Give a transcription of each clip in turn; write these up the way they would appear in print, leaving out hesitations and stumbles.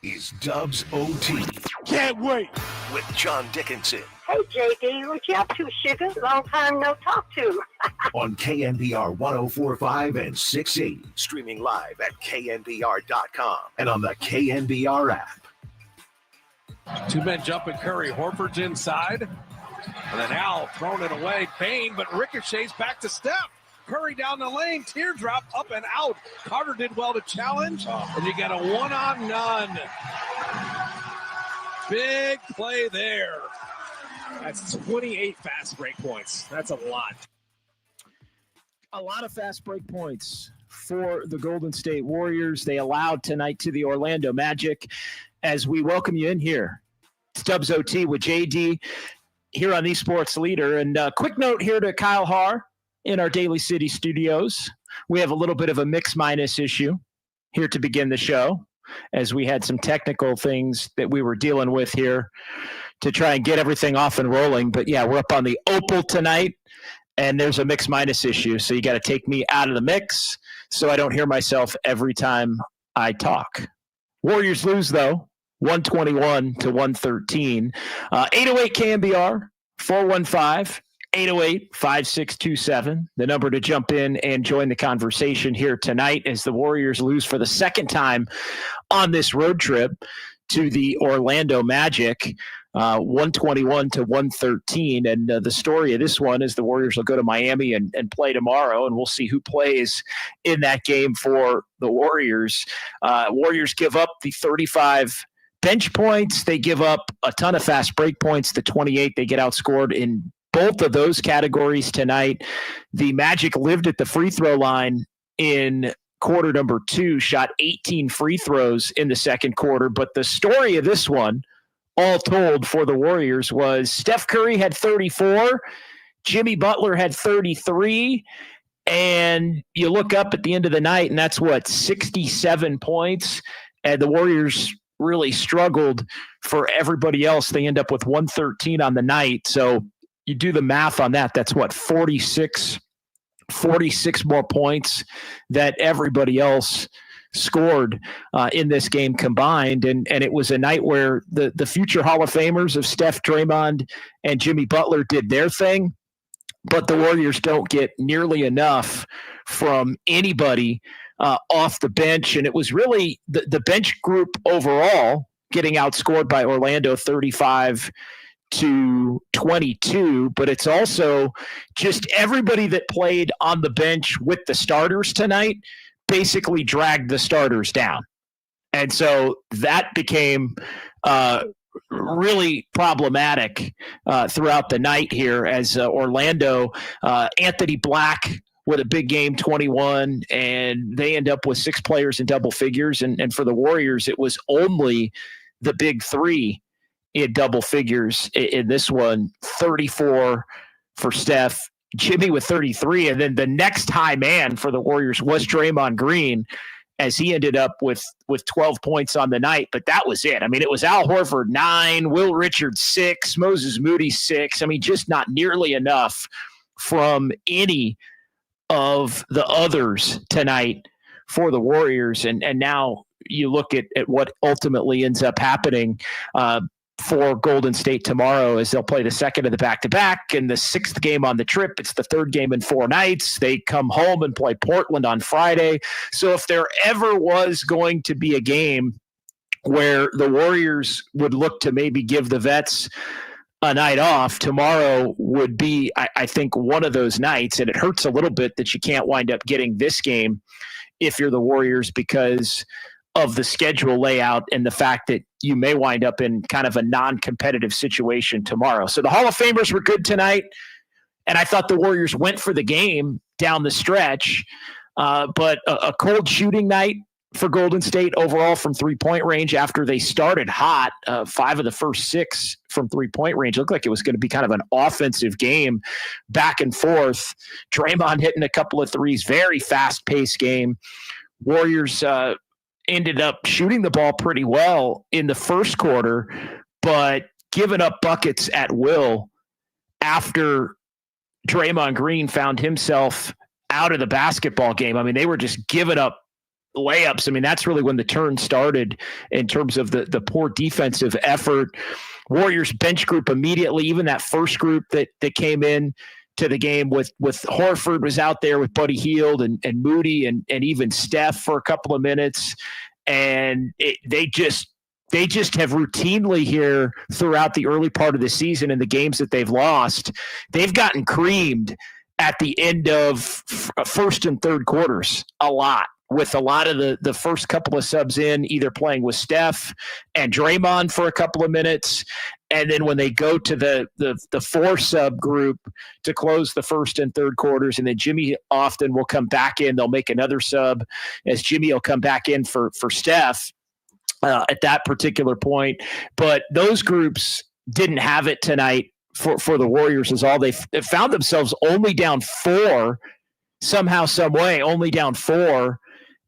is Dubs OT. Can't wait. With John Dickinson. Hey, JD, what you up to, sugar? Long time no talk to. On KNBR 104.5 and 680. Streaming live at knbr.com and on the KNBR app. Two men jumping Curry. Horford's inside. And then Al throwing it away. Bain, but ricochets back to Steph. Curry down the lane. Teardrop up and out. Carter did well to challenge. And you got a one-on-none. Big play there. That's 28 fast break points. That's a lot. A lot of fast break points for the Golden State Warriors. They allowed tonight to the Orlando Magic. As we welcome you in here, it's Dubs OT with JD here on the Sports Leader. And a quick note here to Kyle Haar in our Daly City studios. We have a little bit of a mix-minus issue here to begin the show, as we had some technical things that we were dealing with here to try and get everything off and rolling. But yeah, we're up on the Opal tonight, and there's a mix-minus issue. So you got to take me out of the mix so I don't hear myself every time I talk. Warriors lose, though, 121-113. 808 KNBR, 415-808-5627. The number to jump in and join the conversation here tonight as the Warriors lose for the second time on this road trip to the Orlando Magic, 121-113. And the story of this one is the Warriors will go to Miami and play tomorrow, and we'll see who plays in that game for the Warriors. Warriors give up the 35 bench points. They give up a ton of fast break points, the 28. They get outscored in both of those categories tonight. The Magic lived at the free throw line in quarter number 2, shot 18 free throws in the second quarter. But the story of this one, all told for the Warriors, was Steph Curry had 34, Jimmy Butler had 33, and you look up at the end of the night, and that's 67 points, and the Warriors really struggled for everybody else. They end up with 113 on the night. So you do the math on that. That's 46 more points that everybody else scored in this game combined. And it was a night where the future Hall of Famers of Steph, Draymond, and Jimmy Butler did their thing, but the Warriors don't get nearly enough from anybody off the bench. And it was really the bench group overall getting outscored by Orlando 35-22, but it's also just everybody that played on the bench with the starters tonight basically dragged the starters down. And so that became really problematic throughout the night here as Orlando, Anthony Black with a big game, 21, and they end up with 6 players in double figures. And for the Warriors, it was only the big 3 in double figures in this one. 34 for Steph, Jimmy with 33, and then the next high man for the Warriors was Draymond Green, as he ended up with 12 points on the night. But that was it. I mean, it was Al Horford 9, Will Richards 6, Moses Moody 6. I mean, just not nearly enough from any of the others tonight for the Warriors. And now you look at what ultimately ends up happening for Golden State tomorrow, as they'll play the second of the back-to-back and the 6th game on the trip. It's the 3rd game in 4 nights. They come home and play Portland on Friday. So if there ever was going to be a game where the Warriors would look to maybe give the vets a night off, tomorrow would be, I think, one of those nights. And it hurts a little bit that you can't wind up getting this game if you're the Warriors, because of the schedule layout and the fact that you may wind up in kind of a non-competitive situation tomorrow. So the Hall of Famers were good tonight, and I thought the Warriors went for the game down the stretch, but a cold shooting night for Golden State overall from three-point range after they started hot. 5 of the first 6 from three-point range. It looked like it was going to be kind of an offensive game back and forth. Draymond hitting a couple of threes, very fast-paced game. Warriors ended up shooting the ball pretty well in the first quarter, but giving up buckets at will after Draymond Green found himself out of the basketball game. I mean, they were just giving up layups. I mean, that's really when the turn started in terms of the poor defensive effort. Warriors bench group immediately, even that first group that came in to the game with Horford was out there with Buddy Hield and Moody and even Steph for a couple of minutes. And they just have routinely here throughout the early part of the season and the games that they've lost, they've gotten creamed at the end of first and third quarters a lot, with a lot of the first couple of subs in, either playing with Steph and Draymond for a couple of minutes. And then when they go to the four sub group to close the first and third quarters, and then Jimmy often will come back in, they'll make another sub as Jimmy will come back in for Steph at that particular point. But those groups didn't have it tonight for the Warriors is all. They found themselves only down 4 somehow, some way, only down 4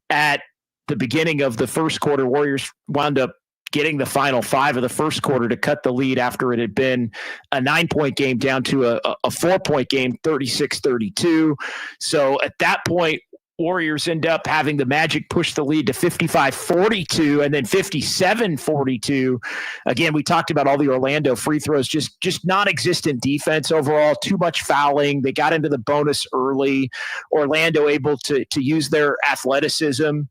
at the beginning of the first quarter. Warriors wound up getting the final 5 of the first quarter to cut the lead after it had been a 9-point game down to a 4-point game, 36-32. So at that point, Warriors end up having the Magic push the lead to 55-42 and then 57-42. Again, we talked about all the Orlando free throws, just non-existent defense overall, too much fouling. They got into the bonus early. Orlando able to use their athleticism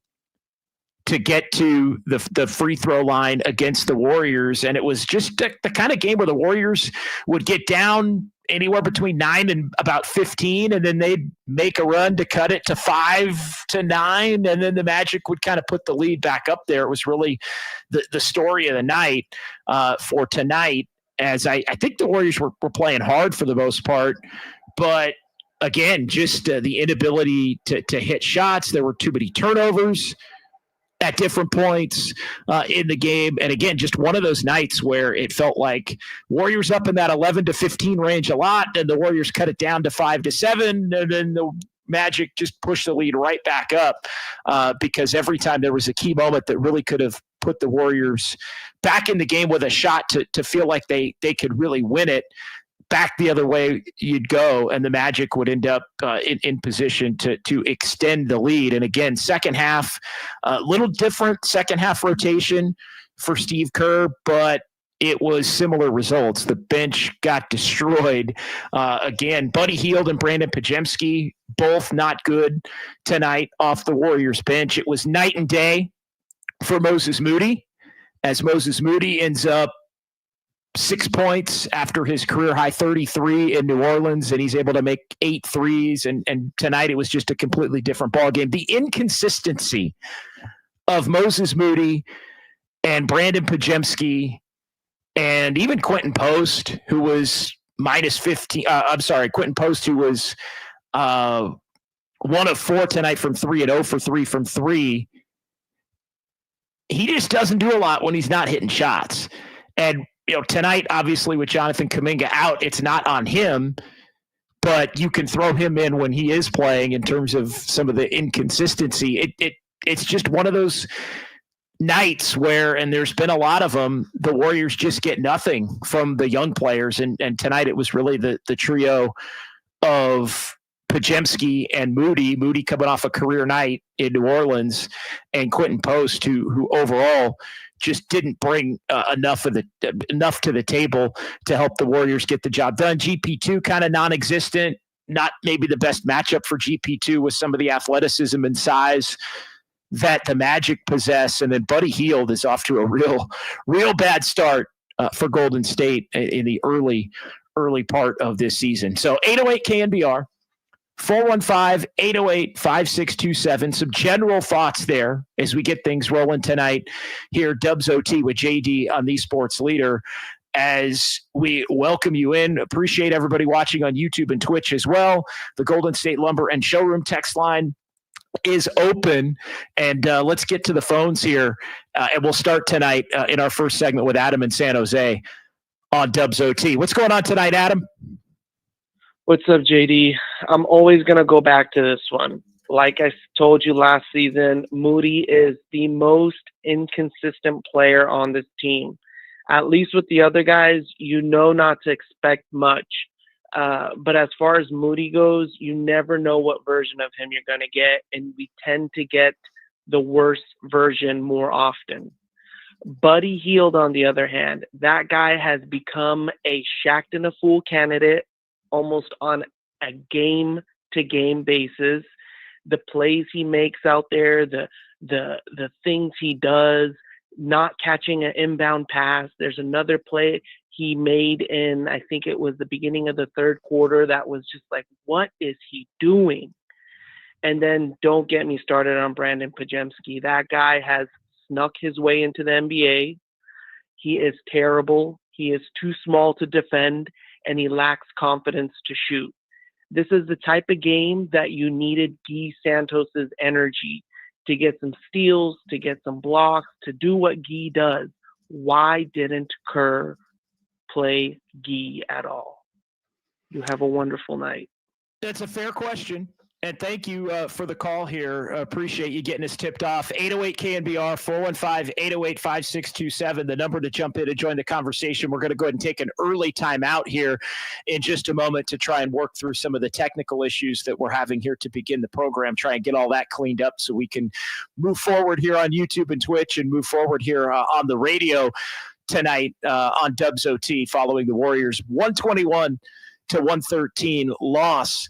to get to the free throw line against the Warriors. And it was just the kind of game where the Warriors would get down anywhere between 9 and about 15, and then they'd make a run to cut it to 5-9, and then the Magic would kind of put the lead back up there. It was really the story of the night for tonight, as I think the Warriors were playing hard for the most part, but again, just the inability to hit shots. There were too many turnovers at different points in the game. And again, just one of those nights where it felt like Warriors up in that 11 to 15 range a lot, and the Warriors cut it down to 5-7, and then the Magic just pushed the lead right back up because every time there was a key moment that really could have put the Warriors back in the game with a shot to feel like they could really win it, back the other way you'd go, and the Magic would end up in position to extend the lead. And again, second half, a little different second half rotation for Steve Kerr, but it was similar results. The bench got destroyed. Again, Buddy Hield and Brandon Pajemski, both not good tonight off the Warriors bench. It was night and day for Moses Moody, as Moses Moody ends up 6 points after his career-high 33 in New Orleans, and he's able to make 8 threes. And tonight it was just a completely different ballgame. The inconsistency of Moses Moody and Brandon Pajemski and even Quentin Post, who was minus 15. Quentin Post, who was 1 of 4 tonight from 3 and 0 for 3 from 3. He just doesn't do a lot when he's not hitting shots. And tonight, obviously, with Jonathan Kuminga out, it's not on him, but you can throw him in when he is playing in terms of some of the inconsistency. It's just one of those nights where, and there's been a lot of them, the Warriors just get nothing from the young players. And tonight it was really the trio of Pajemski and Moody coming off a career night in New Orleans, and Quentin Post, who overall just didn't bring enough to the table to help the Warriors get the job done. GP2 kind of non-existent, not maybe the best matchup for GP2 with some of the athleticism and size that the Magic possess. And then Buddy Hield is off to a real bad start for Golden State in the early part of this season. So 808 KNBR. 415-808-5627. Some general thoughts there as we get things rolling tonight here. Dubs OT with JD on the Sports Leader. As we welcome you in, appreciate everybody watching on YouTube and Twitch as well. The Golden State Lumber and Showroom text line is open, and let's get to the phones here. And we'll start tonight in our first segment with Adam in San Jose on Dubs OT. What's going on tonight, Adam? What's up, JD? I'm always going to go back to this one. Like I told you last season, Moody is the most inconsistent player on this team. At least with the other guys, not to expect much. But as far as Moody goes, you never know what version of him you're going to get. And we tend to get the worst version more often. Buddy Hield, on the other hand, that guy has become a shacked in a fool candidate almost on a game-to-game basis. The plays he makes out there, the things he does, not catching an inbound pass. There's another play he made in, I think it was the beginning of the third quarter, that was just like, what is he doing? And then don't get me started on Brandon Pajemski. That guy has snuck his way into the NBA. He is terrible. He is too small to defend, and he lacks confidence to shoot. This is the type of game that you needed Guy Santos's energy to get some steals, to get some blocks, to do what Guy does. Why didn't Kerr play Guy at all? You have a wonderful night. That's a fair question. And thank you for the call here. Appreciate you getting us tipped off. 808 KNBR, 415-808-5627, the number to jump in and join the conversation. We're going to go ahead and take an early timeout here in just a moment to try and work through some of the technical issues that we're having here to begin the program, try and get all that cleaned up so we can move forward here on YouTube and Twitch and move forward here on the radio tonight on Dubs OT following the Warriors 121-113 loss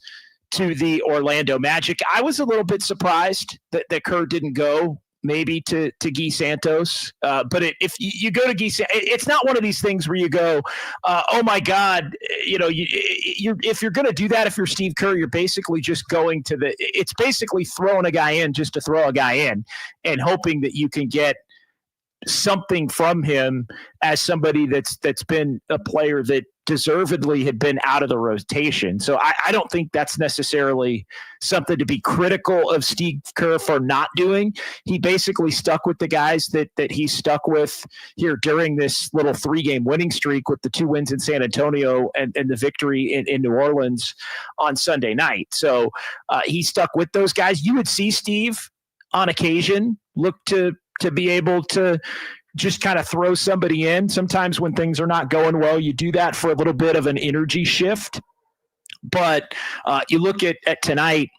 to the Orlando Magic. I was a little bit surprised that Kerr didn't go maybe to Guy Santos. But if you go to Guy Santos, it's not one of these things where you go, oh my God, if you're going to do that, if you're Steve Kerr, you're basically just going to it's basically throwing a guy in just to throw a guy in and hoping that you can get something from him as somebody that's been a player that deservedly had been out of the rotation. So I don't think that's necessarily something to be critical of Steve Kerr for not doing. He basically stuck with the guys that he's stuck with here during this little 3-game winning streak with the 2 wins in San Antonio and the victory in New Orleans on Sunday night. So he stuck with those guys. You would see Steve on occasion look to be able to just kind of throw somebody in. Sometimes when things are not going well, you do that for a little bit of an energy shift. But you look at tonight,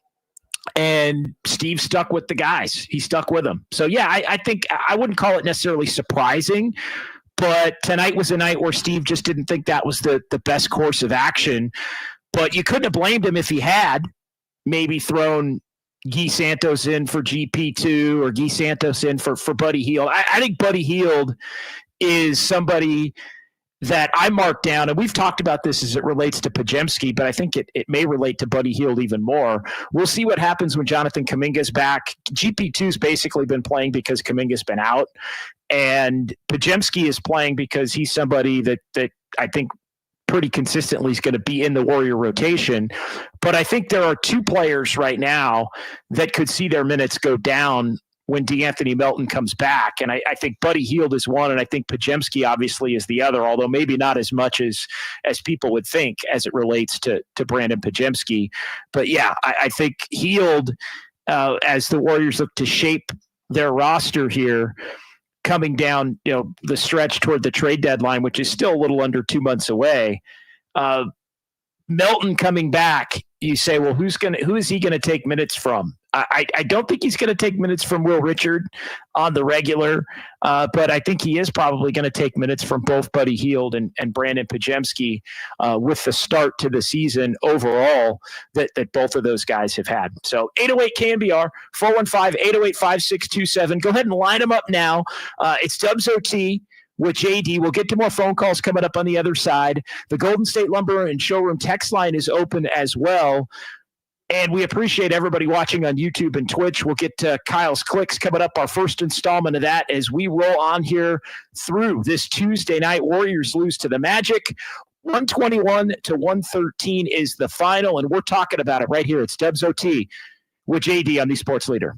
and Steve stuck with the guys. He stuck with them. So, yeah, I think I wouldn't call it necessarily surprising, but tonight was a night where Steve just didn't think that was the best course of action. But you couldn't have blamed him if he had maybe thrown Guy Santos in for GP2 or Guy Santos in for Buddy Hield. I think Buddy Hield is somebody that I marked down, and we've talked about this as it relates to Pajemski, but I think it may relate to Buddy Hield even more. We'll see what happens when Jonathan Kuminga's back. GP2's basically been playing because Kuminga's been out, and Pajemski is playing because he's somebody that I think pretty consistently is going to be in the Warrior rotation. But I think there are 2 players right now that could see their minutes go down when DeAnthony Melton comes back. And I think Buddy Hield is one, and I think Pajemski obviously is the other, although maybe not as much as people would think as it relates to Brandon Pajemski. But yeah, I think Hield, as the Warriors look to shape their roster here, coming down, the stretch toward the trade deadline, which is still a little under 2 months away. Melton coming back, you say, well, who is he going to take minutes from? I don't think he's going to take minutes from Will Richard on the regular, but I think he is probably going to take minutes from both Buddy Hield and Brandon Pajemski with the start to the season overall that both of those guys have had. So 808 KNBR, 415-808-5627. Go ahead and line them up now. It's Dubs OT with JD. We'll get to more phone calls coming up on the other side. The Golden State Lumber and Showroom text line is open as well. And we appreciate everybody watching on YouTube and Twitch. We'll get to Kyle's Clicks coming up, our first installment of that, as we roll on here through this Tuesday night. Warriors lose to the Magic. 121-113 is the final, and we're talking about it right here. It's Dubs OT with JD on the Sports Leader.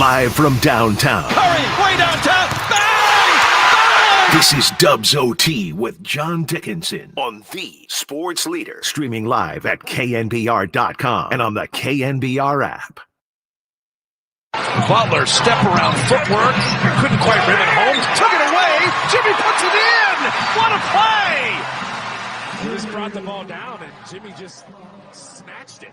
Live from downtown. Curry, way downtown. Bang! This is Dubs OT with John Dickinson on the Sports Leader. Streaming live at knbr.com and on the KNBR app. Butler, step around footwork. Couldn't quite rim it home. Took it away. Jimmy puts it in. What a play. He just brought the ball down, and Jimmy just snatched it.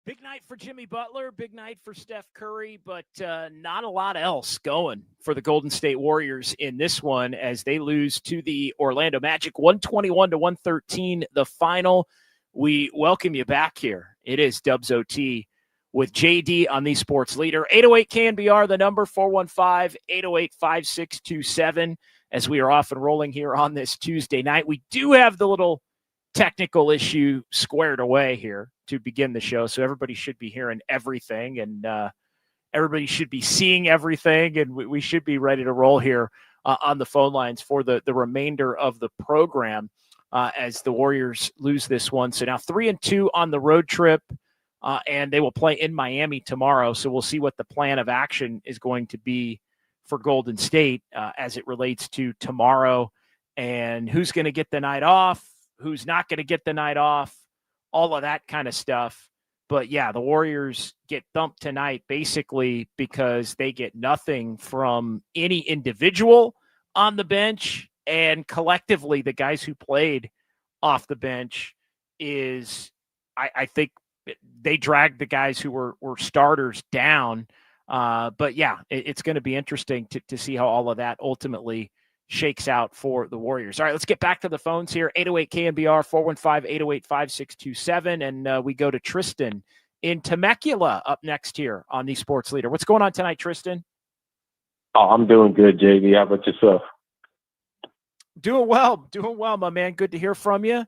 Big night for Jimmy Butler, big night for Steph Curry, but not a lot else going for the Golden State Warriors in this one as they lose to the Orlando Magic, 121-113, the final. We welcome you back here. It is Dubs OT with JD on the Sports Leader. 808 KNBR, the number, 415-808-5627, as we are off and rolling here on this Tuesday night. We do have the little technical issue squared away here to begin the show, so everybody should be hearing everything, and everybody should be seeing everything, and we should be ready to roll here on the phone lines for the remainder of the program as the Warriors lose this one. So now 3-2 on the road trip, and they will play in Miami tomorrow, so we'll see what the plan of action is going to be for Golden State as it relates to tomorrow, and who's going to get the night off, who's not going to get the night off, all of that kind of stuff. But yeah, the Warriors get thumped tonight basically because they get nothing from any individual on the bench, and collectively the guys who played off the bench is, I think they dragged the guys who were starters down. But yeah, it's going to be interesting to see how all of that ultimately shakes out for the Warriors. All right, let's get back to the phones here. 808 KNBR, 415-808-5627. And we go to Tristan in Temecula up next here on the Sports Leader. What's going on tonight, Tristan? Oh, I'm doing good, JD. How about yourself? Doing well, my man. Good to hear from you.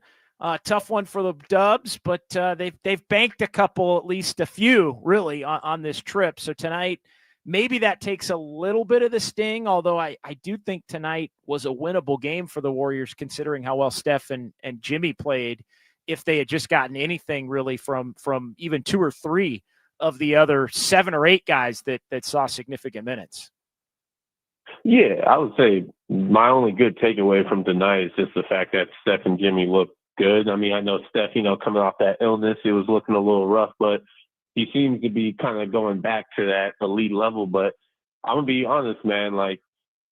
Tough one for the Dubs, but they've banked a couple, at least a few, really, on this trip. So tonight, maybe that takes a little bit of the sting, although I do think tonight was a winnable game for the Warriors, considering how well Steph and Jimmy played, if they had just gotten anything really from even 2 or 3 of the other 7 or 8 guys that saw significant minutes. Yeah, I would say my only good takeaway from tonight is just the fact that Steph and Jimmy looked good. I mean, I know Steph, coming off that illness, it was looking a little rough, but he seems to be kind of going back to that elite level. But I'm going to be honest, man, like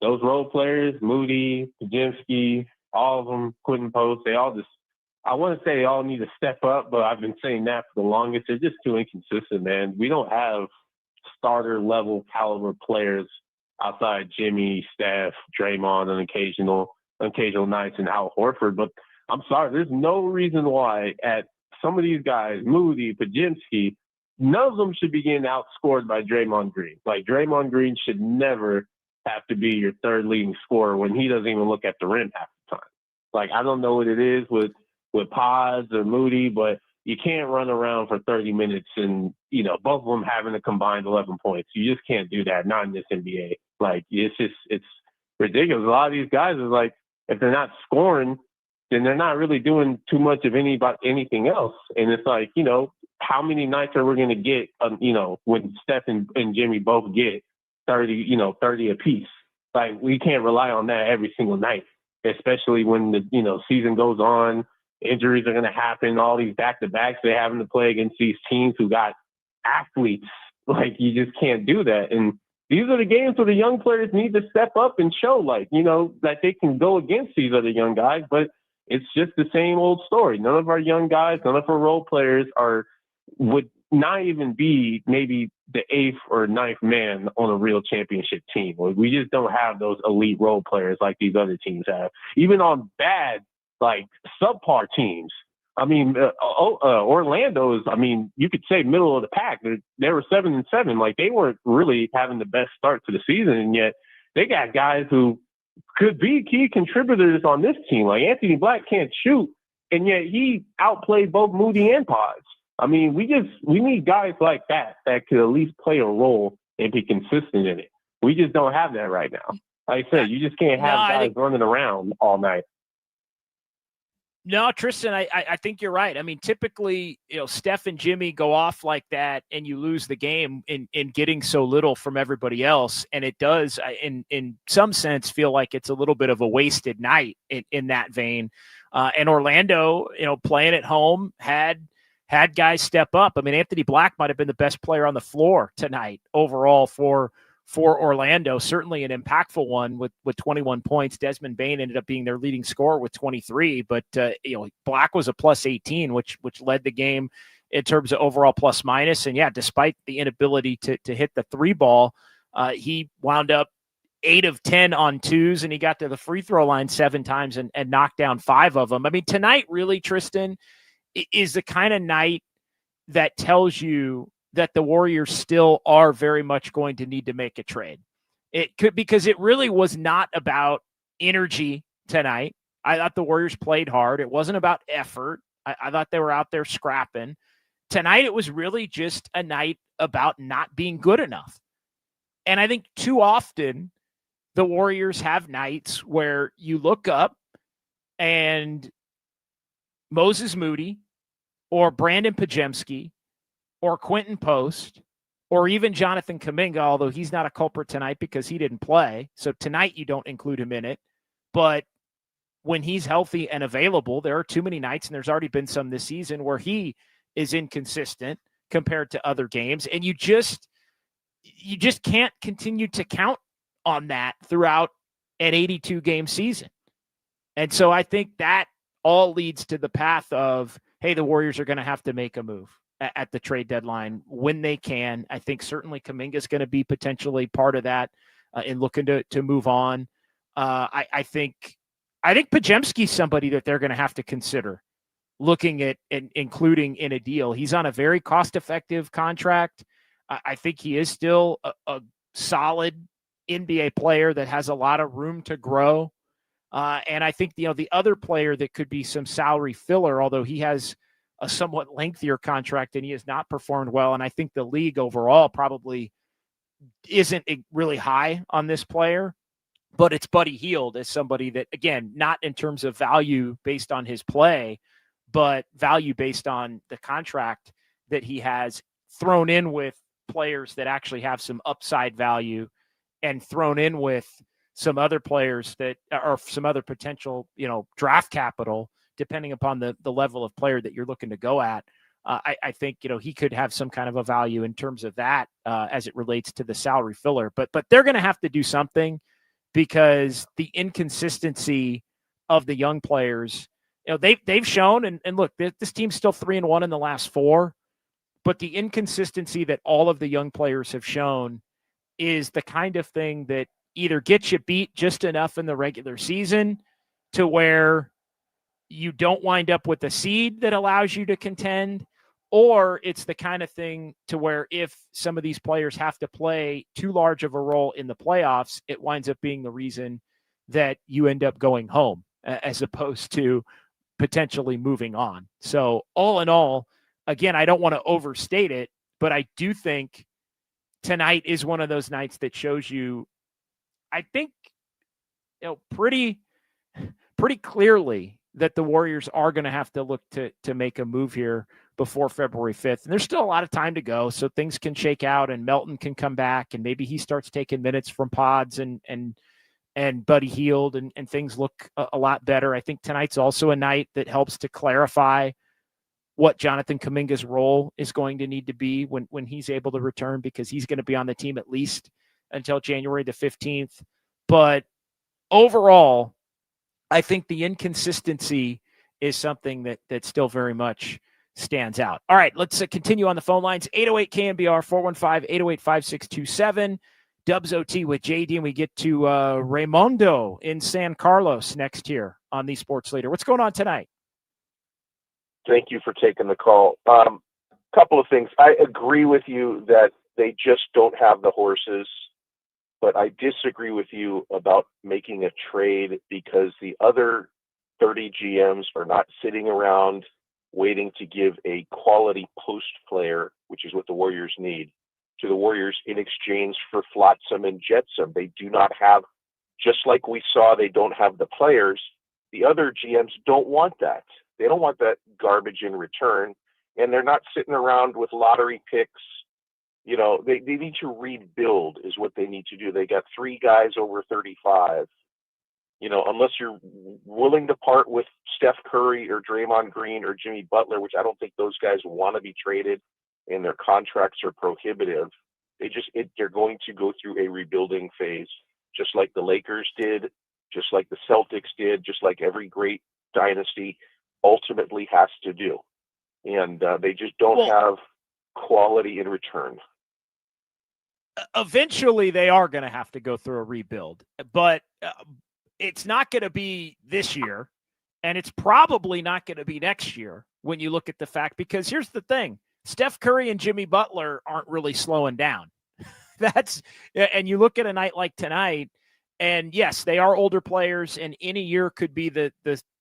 those role players, Moody, Pajemski, all of them, Quentin Post, they all just, I want to say they all need to step up, but I've been saying that for the longest. They're just too inconsistent, man. We don't have starter level caliber players outside Jimmy, Steph, Draymond, and occasional nights, and Al Horford. But I'm sorry, there's no reason why at some of these guys, Moody, Pajemski, none of them should be getting outscored by Draymond Green. Like, Draymond Green should never have to be your third leading scorer when he doesn't even look at the rim half the time. Like, I don't know what it is with Pods or Moody, but you can't run around for 30 minutes and, both of them having a combined 11 points. You just can't do that, not in this NBA. Like, it's ridiculous. A lot of these guys is like, if they're not scoring, then they're not really doing too much of anything else. And it's like, how many nights are we going to get, when Steph and Jimmy both get 30 apiece? Like, we can't rely on that every single night, especially when the, season goes on. Injuries are going to happen. All these back-to-backs they're having to play against these teams who got athletes. Like, you just can't do that. And these are the games where the young players need to step up and show, that they can go against these other young guys. But it's just the same old story. None of our young guys, none of our role players would not even be maybe the 8th or 9th man on a real championship team. We just don't have those elite role players like these other teams have. Even on bad, subpar teams. I mean, Orlando is, you could say middle of the pack. They were 7-7. Like, they weren't really having the best start to the season, and yet they got guys who could be key contributors on this team. Like, Anthony Black can't shoot, and yet he outplayed both Moody and Pods. We need guys like that could at least play a role and be consistent in it. We just don't have that right now. Like I said, you just can't have guys running around all night. No, Tristan, I think you're right. I mean, typically, Steph and Jimmy go off like that and you lose the game in getting so little from everybody else. And it does, in some sense, feel like it's a little bit of a wasted night in that vein. And Orlando, playing at home had guys step up. I mean, Anthony Black might have been the best player on the floor tonight overall for Orlando, certainly an impactful one with 21 points. Desmond Bane ended up being their leading scorer with 23, but Black was a plus 18, which led the game in terms of overall plus minus. And yeah, despite the inability to hit the three ball, he wound up 8 of 10 on twos, and he got to the free throw line 7 times and knocked down 5 of them. I mean, tonight really, Tristan, is the kind of night that tells you that the Warriors still are very much going to need to make a trade. It could, because it really was not about energy tonight. I thought the Warriors played hard. It wasn't about effort. I thought they were out there scrapping. Tonight, it was really just a night about not being good enough. And I think too often the Warriors have nights where you look up and Moses Moody or Brandon Pajemski or Quentin Post, or even Jonathan Kuminga, although he's not a culprit tonight because he didn't play. So tonight you don't include him in it. But when he's healthy and available, there are too many nights, and there's already been some this season, where he is inconsistent compared to other games. And you just can't continue to count on that throughout an 82-game season. And so I think that all leads to the path of, hey, the Warriors are going to have to make a move at the trade deadline when they can. I think certainly Kuminga is going to be potentially part of that in looking to move on. I think Pajemski's somebody that they're going to have to consider looking at and including in a deal. He's on a very cost-effective contract. I think he is still a solid NBA player that has a lot of room to grow. And I think, the other player that could be some salary filler, although he has a somewhat lengthier contract and he has not performed well. And I think the league overall probably isn't really high on this player, but it's Buddy Hield as somebody that, again, not in terms of value based on his play, but value based on the contract that he has, thrown in with players that actually have some upside value and thrown in with some other players that are some other potential, draft capital, depending upon the level of player that you're looking to go at. I think, he could have some kind of a value in terms of that as it relates to the salary filler, but they're going to have to do something because the inconsistency of the young players, they've shown, and look, this team's still 3-1 in the last 4, but the inconsistency that all of the young players have shown is the kind of thing that either gets you beat just enough in the regular season to where you don't wind up with a seed that allows you to contend, or it's the kind of thing to where if some of these players have to play too large of a role in the playoffs, it winds up being the reason that you end up going home as opposed to potentially moving on. So all in all, again, I don't want to overstate it, but I do think tonight is one of those nights that shows you, I think, pretty clearly that the Warriors are going to have to look to make a move here before February 5th. And there's still a lot of time to go, so things can shake out and Melton can come back and maybe he starts taking minutes from Pods and Buddy Hield and things look a lot better. I think tonight's also a night that helps to clarify what Jonathan Kuminga's role is going to need to be when he's able to return, because he's going to be on the team at least until January the 15th. But overall, I think the inconsistency is something that still very much stands out. All right, let's continue on the phone lines. 808 KNBR 415-808-5627. Dubs OT with JD, and we get to Raimundo in San Carlos next here on the Sports Leader. What's going on tonight? Thank you for taking the call. Couple of things. I agree with you that they just don't have the horses, but I disagree with you about making a trade because the other 30 GMs are not sitting around waiting to give a quality post player, which is what the Warriors need, to the Warriors in exchange for flotsam and jetsam. They do not have, just like we saw, they don't have the players. The other GMs don't want that. They don't want that garbage in return, and they're not sitting around with lottery picks. You know, they need to rebuild is what they need to do. They got 3 guys over 35. You know, unless you're willing to part with Steph Curry or Draymond Green or Jimmy Butler, which I don't think those guys want to be traded, and their contracts are prohibitive. They're going to go through a rebuilding phase, just like the Lakers did, just like the Celtics did, just like every great dynasty ultimately has to do. And they just don't have quality in return. Eventually, they are going to have to go through a rebuild, but it's not going to be this year, and it's probably not going to be next year when you look at the fact, because here's the thing. Steph Curry and Jimmy Butler aren't really slowing down. And you look at a night like tonight, and yes, they are older players, and any year could be the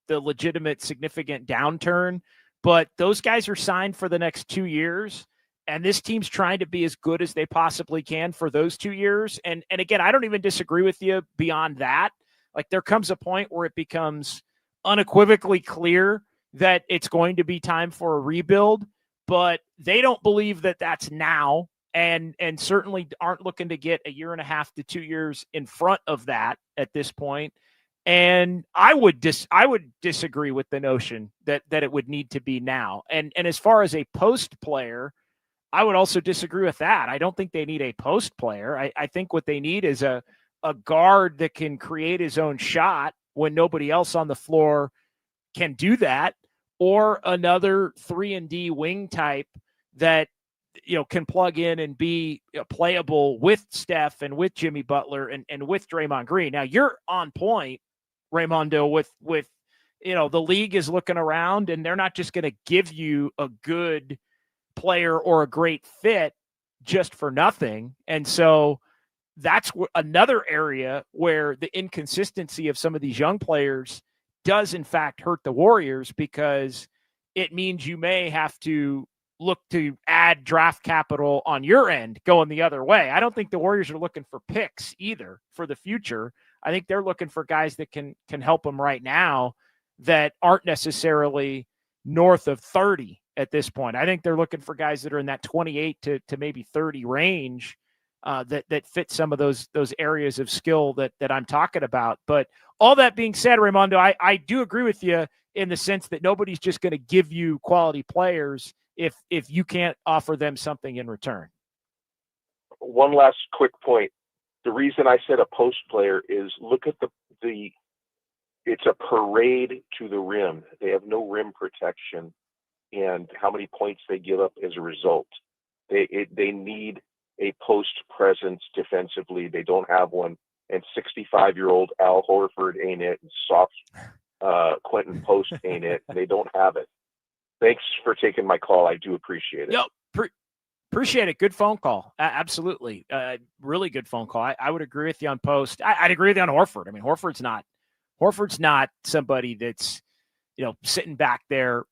legitimate significant downturn, but those guys are signed for the next 2 years, and this team's trying to be as good as they possibly can for those 2 years. And again, I don't even disagree with you beyond that. Like, there comes a point where it becomes unequivocally clear that it's going to be time for a rebuild, but they don't believe that that's now, and certainly aren't looking to get a year and a half to 2 years in front of that at this point. And I would disagree with the notion that it would need to be now. And as far as a post player, I would also disagree with that. I don't think they need a post player. I think what they need is a guard that can create his own shot when nobody else on the floor can do that, or another 3-and-D wing type that, you know, can plug in and be playable with Steph and with Jimmy Butler and with Draymond Green. Now, you're on point, Raymondo, with you know, the league is looking around, and they're not just going to give you a good player or a great fit just for nothing. And so that's another area where the inconsistency of some of these young players does in fact hurt the Warriors, because it means you may have to look to add draft capital on your end going the other way. I don't think the Warriors are looking for picks either for the future. I think they're looking for guys that can help them right now that aren't necessarily north of 30 at this point. I think they're looking for guys that are in that 28 to maybe 30 range that fit some of those areas of skill that I'm talking about. But all that being said, Raymondo, I do agree with you in the sense that nobody's just going to give you quality players if you can't offer them something in return. One last quick point. The reason I said a post player is look at the it's a parade to the rim. They have no rim protection, and how many points they give up as a result. They need a post presence defensively. They don't have one. And 65-year-old Al Horford ain't it. And soft Quentin Post ain't it. They don't have it. Thanks for taking my call. I do appreciate it. Yep. Appreciate it. Good phone call. Absolutely. Really good phone call. I would agree with you on Post. I'd agree with you on Horford. I mean, Horford's not somebody that's, you know, sitting back there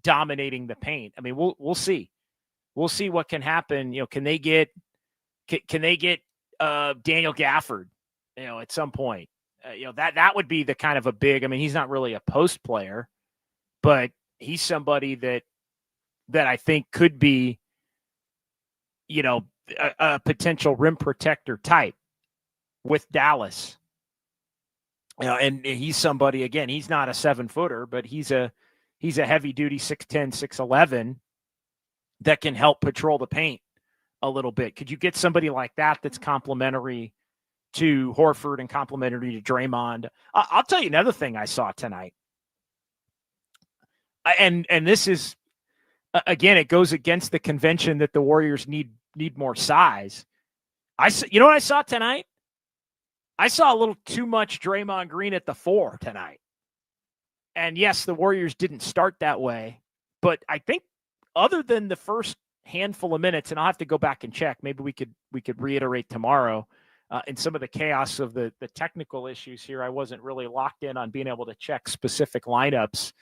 dominating the paint. I mean, we'll see. We'll see what can happen. You know, can they get Daniel Gafford, you know, at some point? You know, that would be the kind of a big, I mean, he's not really a post player, but he's somebody that I think could be, you know, a potential rim protector type with Dallas. You know, and he's somebody, again, he's not a 7-footer, but he's a heavy duty 6'10", 6'11" that can help patrol the paint a little bit. Could you get somebody like that that's complementary to Horford and complementary to Draymond? I'll tell you another thing I saw tonight. And this is, again, it goes against the convention that the Warriors need more size. You know what I saw tonight? I saw a little too much Draymond Green at the 4 tonight. And yes, the Warriors didn't start that way, but I think other than the first handful of minutes, and I'll have to go back and check, maybe we could reiterate tomorrow in some of the chaos of the technical issues here. I wasn't really locked in on being able to check specific lineups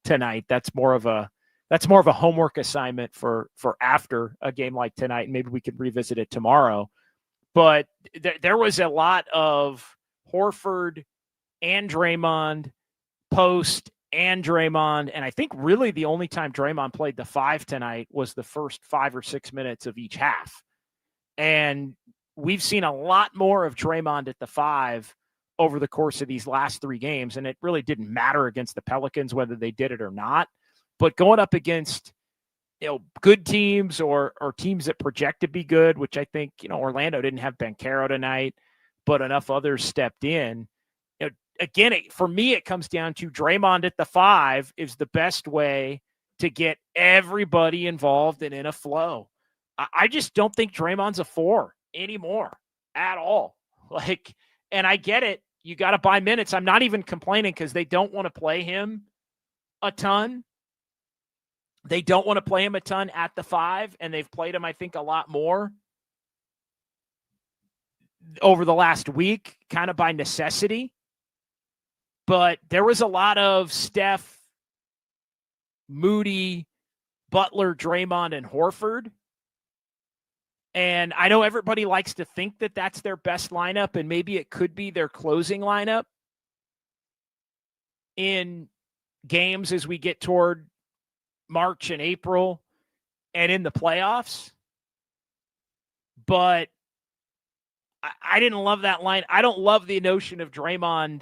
tonight. That's more of a homework assignment for after a game like tonight. Maybe we could revisit it tomorrow. But there was a lot of Horford and Draymond Post and Draymond, and I think really the only time Draymond played the 5 tonight was the first 5 or 6 minutes of each half. And we've seen a lot more of Draymond at the 5 over the course of these last 3 games, and it really didn't matter against the Pelicans whether they did it or not. But going up against good teams or teams that project to be good, which I think Orlando didn't have Banchero tonight, but enough others stepped in. Again, for me, it comes down to Draymond at the 5 is the best way to get everybody involved and in a flow. I just don't think Draymond's a 4 anymore at all. And I get it. You got to buy minutes. I'm not even complaining because they don't want to play him a ton. They don't want to play him a ton at the 5, and they've played him, I think, a lot more over the last week, kind of by necessity. But there was a lot of Steph, Moody, Butler, Draymond, and Horford. And I know everybody likes to think that that's their best lineup, and maybe it could be their closing lineup in games as we get toward March and April and in the playoffs. But I didn't love that line. I don't love the notion of Draymond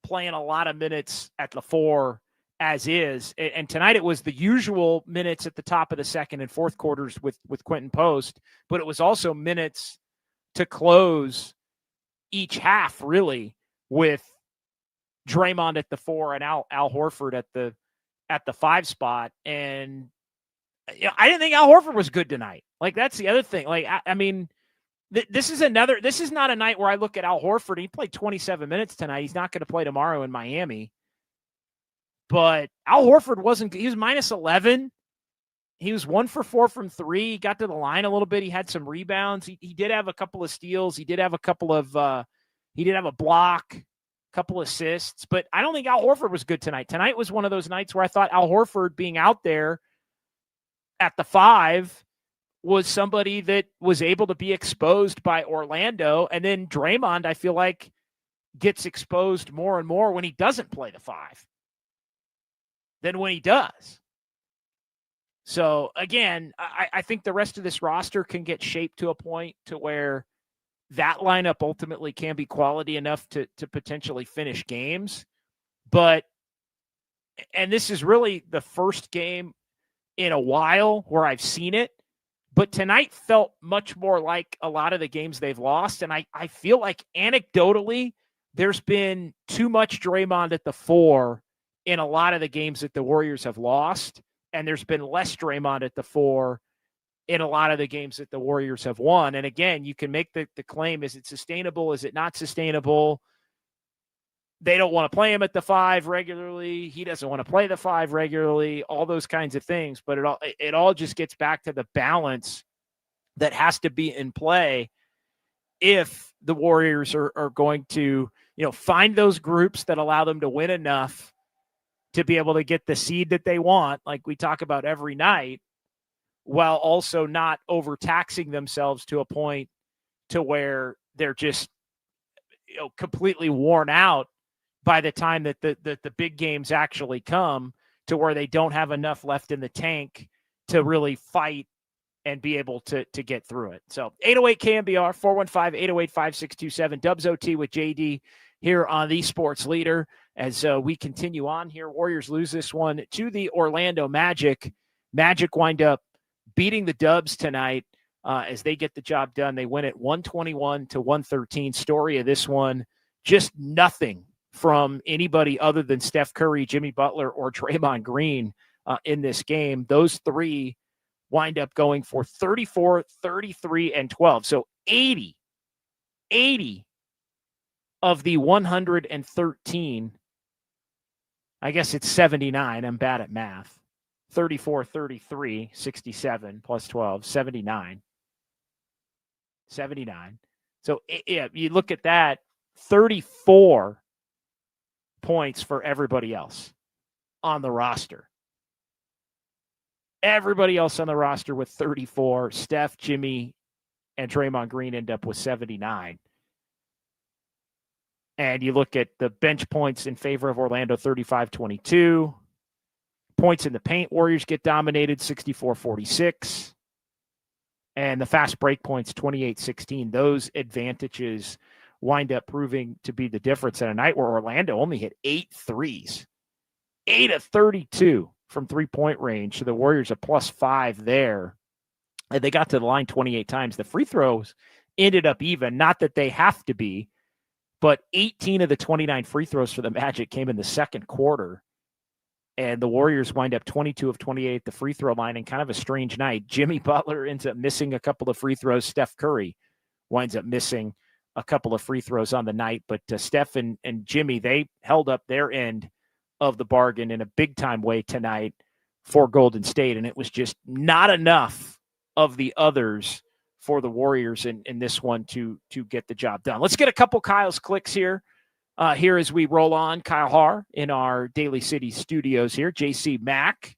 playing a lot of minutes at the 4 as is. And tonight it was the usual minutes at the top of the second and fourth quarters with Quentin Post, but it was also minutes to close each half, really, with Draymond at the 4 and Al Horford at the 5 spot. And I didn't think Al Horford was good tonight. That's the other thing. I mean, this is not a night where I look at Al Horford. He played 27 minutes tonight. He's not going to play tomorrow in Miami. But Al Horford he was minus 11. He was 1 for 4 from 3. He got to the line a little bit. He had some rebounds. He did have a couple of steals. He did have a block, a couple assists. But I don't think Al Horford was good tonight. Tonight was one of those nights where I thought Al Horford being out there at the 5 was somebody that was able to be exposed by Orlando. And then Draymond, I feel like, gets exposed more and more when he doesn't play the 5 than when he does. So, again, I think the rest of this roster can get shaped to a point to where that lineup ultimately can be quality enough to potentially finish games. But, and this is really the first game in a while where I've seen it, but tonight felt much more like a lot of the games they've lost. And I feel like anecdotally, there's been too much Draymond at the 4 in a lot of the games that the Warriors have lost. And there's been less Draymond at the 4 in a lot of the games that the Warriors have won. And again, you can make the claim, is it sustainable? Is it not sustainable? They don't want to play him at the 5 regularly. He doesn't want to play the 5 regularly, all those kinds of things. But it all just gets back to the balance that has to be in play if the Warriors are going to, find those groups that allow them to win enough to be able to get the seed that they want, like we talk about every night, while also not overtaxing themselves to a point to where they're just completely worn out by the time that the big games actually come, to where they don't have enough left in the tank to really fight and be able to get through it. So 808 KMBR, 415-808-5627, Dubs OT with JD here on the Sports Leader. As we continue on here, Warriors lose this one to the Orlando Magic. Magic wind up beating the Dubs tonight as they get the job done. They win it 121-113. Story of this one, just nothing from anybody other than Steph Curry, Jimmy Butler, or Draymond Green in this game. Those 3 wind up going for 34, 33, and 12. So 80 of the 113, I guess it's 79. I'm bad at math. 34, 33, 67 plus 12, 79. 79. So yeah, you look at that, 34 points for everybody else on the roster. Everybody else on the roster with 34. Steph, Jimmy, and Draymond Green end up with 79. And you look at the bench points in favor of Orlando, 35-22. Points in the paint, Warriors get dominated, 64-46. And the fast break points, 28-16. Those advantages wind up proving to be the difference in a night where Orlando only hit 8 threes. 8 of 32 from three-point range. So the Warriors are +5 there. And they got to the line 28 times. The free throws ended up even. Not that they have to be, but 18 of the 29 free throws for the Magic came in the second quarter. And the Warriors wind up 22 of 28 at the free throw line in kind of a strange night. Jimmy Butler ends up missing a couple of free throws. Steph Curry winds up missing a couple of free throws on the night. But Steph and Jimmy, they held up their end of the bargain in a big-time way tonight for Golden State. And it was just not enough of the others for the Warriors in this one to get the job done. Let's get a couple Kyle's clicks here. Here as we roll on, Kyle Haar in our Daly City studios here. JC Mack.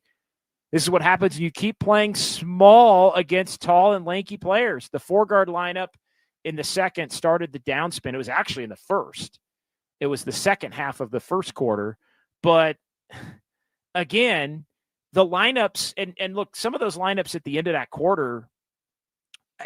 This is what happens when you keep playing small against tall and lanky players. The 4-guard lineup in the second started the downspin. It was actually in the first. It was the second half of the first quarter. But again, the lineups, and look, some of those lineups at the end of that quarter,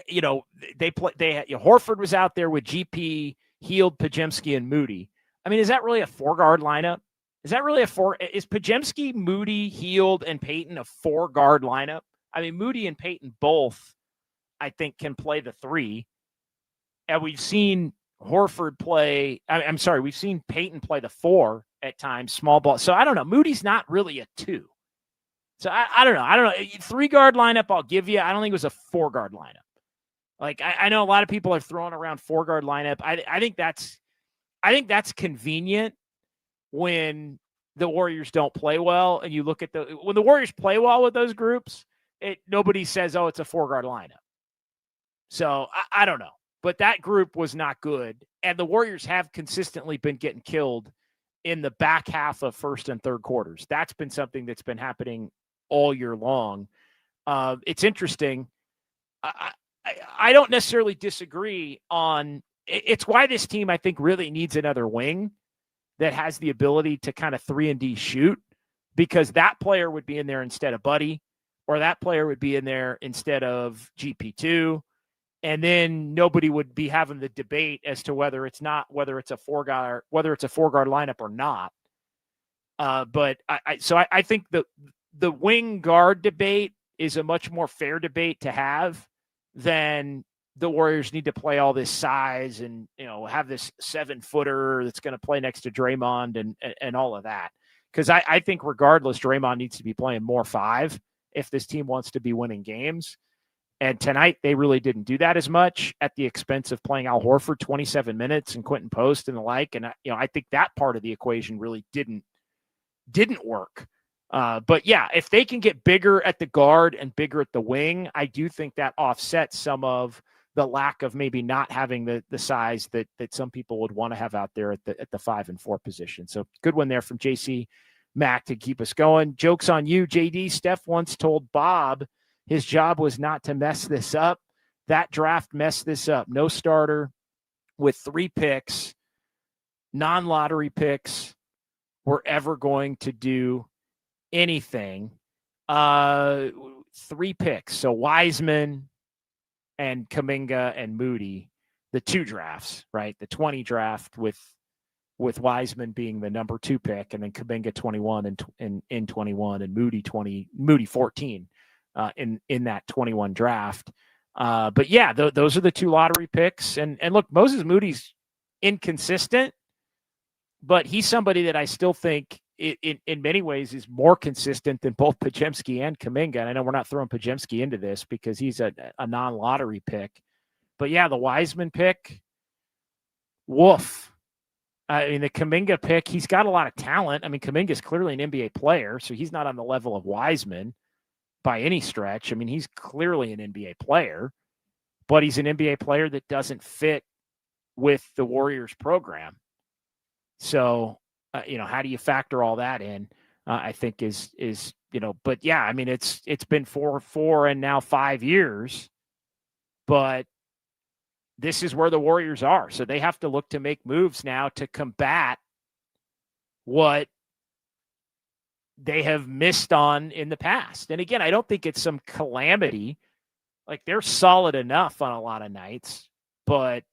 Horford was out there with GP, Hield, Pajemski, and Moody. I mean, is that really a 4-guard lineup? Is Pajemski, Moody, Hield, and Payton a 4-guard lineup? I mean, Moody and Payton both, I think, can play the 3. And we've seen Horford play. We've seen Payton play the 4 at times, small ball. So I don't know. Moody's not really a 2. So I don't know. 3-guard lineup, I'll give you. I don't think it was a 4-guard lineup. Like I know a lot of people are throwing around 4-guard lineup. I think that's convenient when the Warriors don't play well, and you look at when the Warriors play well with those groups, nobody says, "Oh, it's a 4-guard lineup." So I don't know, but that group was not good, and the Warriors have consistently been getting killed in the back half of first and third quarters. That's been something that's been happening all year long. It's interesting. I don't necessarily disagree on it's why this team, I think, really needs another wing that has the ability to kind of 3-and-D shoot, because that player would be in there instead of Buddy, or that player would be in there instead of GP2. And then nobody would be having the debate as to whether it's a 4-guard lineup or not. But I think the wing guard debate is a much more fair debate to have than the Warriors need to play all this size and, have this 7-footer that's going to play next to Draymond and all of that. Because I think regardless, Draymond needs to be playing more 5 if this team wants to be winning games. And tonight they really didn't do that as much at the expense of playing Al Horford 27 minutes and Quentin Post and the like. And, I think that part of the equation really didn't work. But yeah, if they can get bigger at the guard and bigger at the wing, I do think that offsets some of the lack of maybe not having the size that some people would want to have out there at the 5 and 4 position. So good one there from JC Mack to keep us going. Joke's on you, JD. Steph once told Bob his job was not to mess this up. That draft messed this up. No starter with 3 picks, non-lottery picks, were ever going to do anything. 3 picks. So Wiseman and Kuminga and Moody, the 2 drafts, right? The 20 draft with Wiseman being the number 2 pick, and then Kuminga 21 and in 21, and Moody 14 in that 21 draft. But yeah, those are the 2 lottery picks. And look, Moses Moody's inconsistent, but he's somebody that I still think in many ways is more consistent than both Pajemski and Kuminga. And I know we're not throwing Pajemski into this because he's a non-lottery pick. But yeah, the Wiseman pick, woof. I mean, the Kuminga pick, he's got a lot of talent. I mean, Kuminga's clearly an NBA player, so he's not on the level of Wiseman by any stretch. I mean, he's clearly an NBA player, but he's an NBA player that doesn't fit with the Warriors program. So, how do you factor all that in? I think is but yeah, I mean, it's been 4 and now 5 years, but this is where the Warriors are. So they have to look to make moves now to combat what they have missed on in the past. And again, I don't think it's some calamity. Like, they're solid enough on a lot of nights, but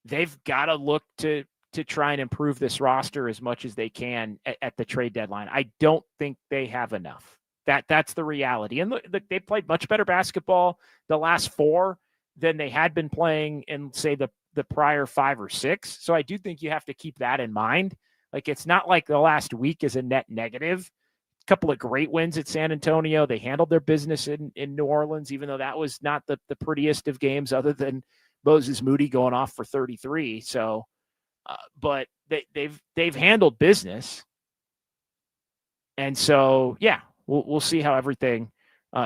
they've got to look to try and improve this roster as much as they can at the trade deadline. I don't think they have enough. That's the reality. And look, they played much better basketball the last 4 than they had been playing in, say, the prior 5 or 6. So I do think you have to keep that in mind. Like, it's not like the last week is a net negative. A couple of great wins at San Antonio. They handled their business in New Orleans, even though that was not the prettiest of games other than Moses Moody going off for 33. So, but they've handled business. And so, yeah, we'll see how everything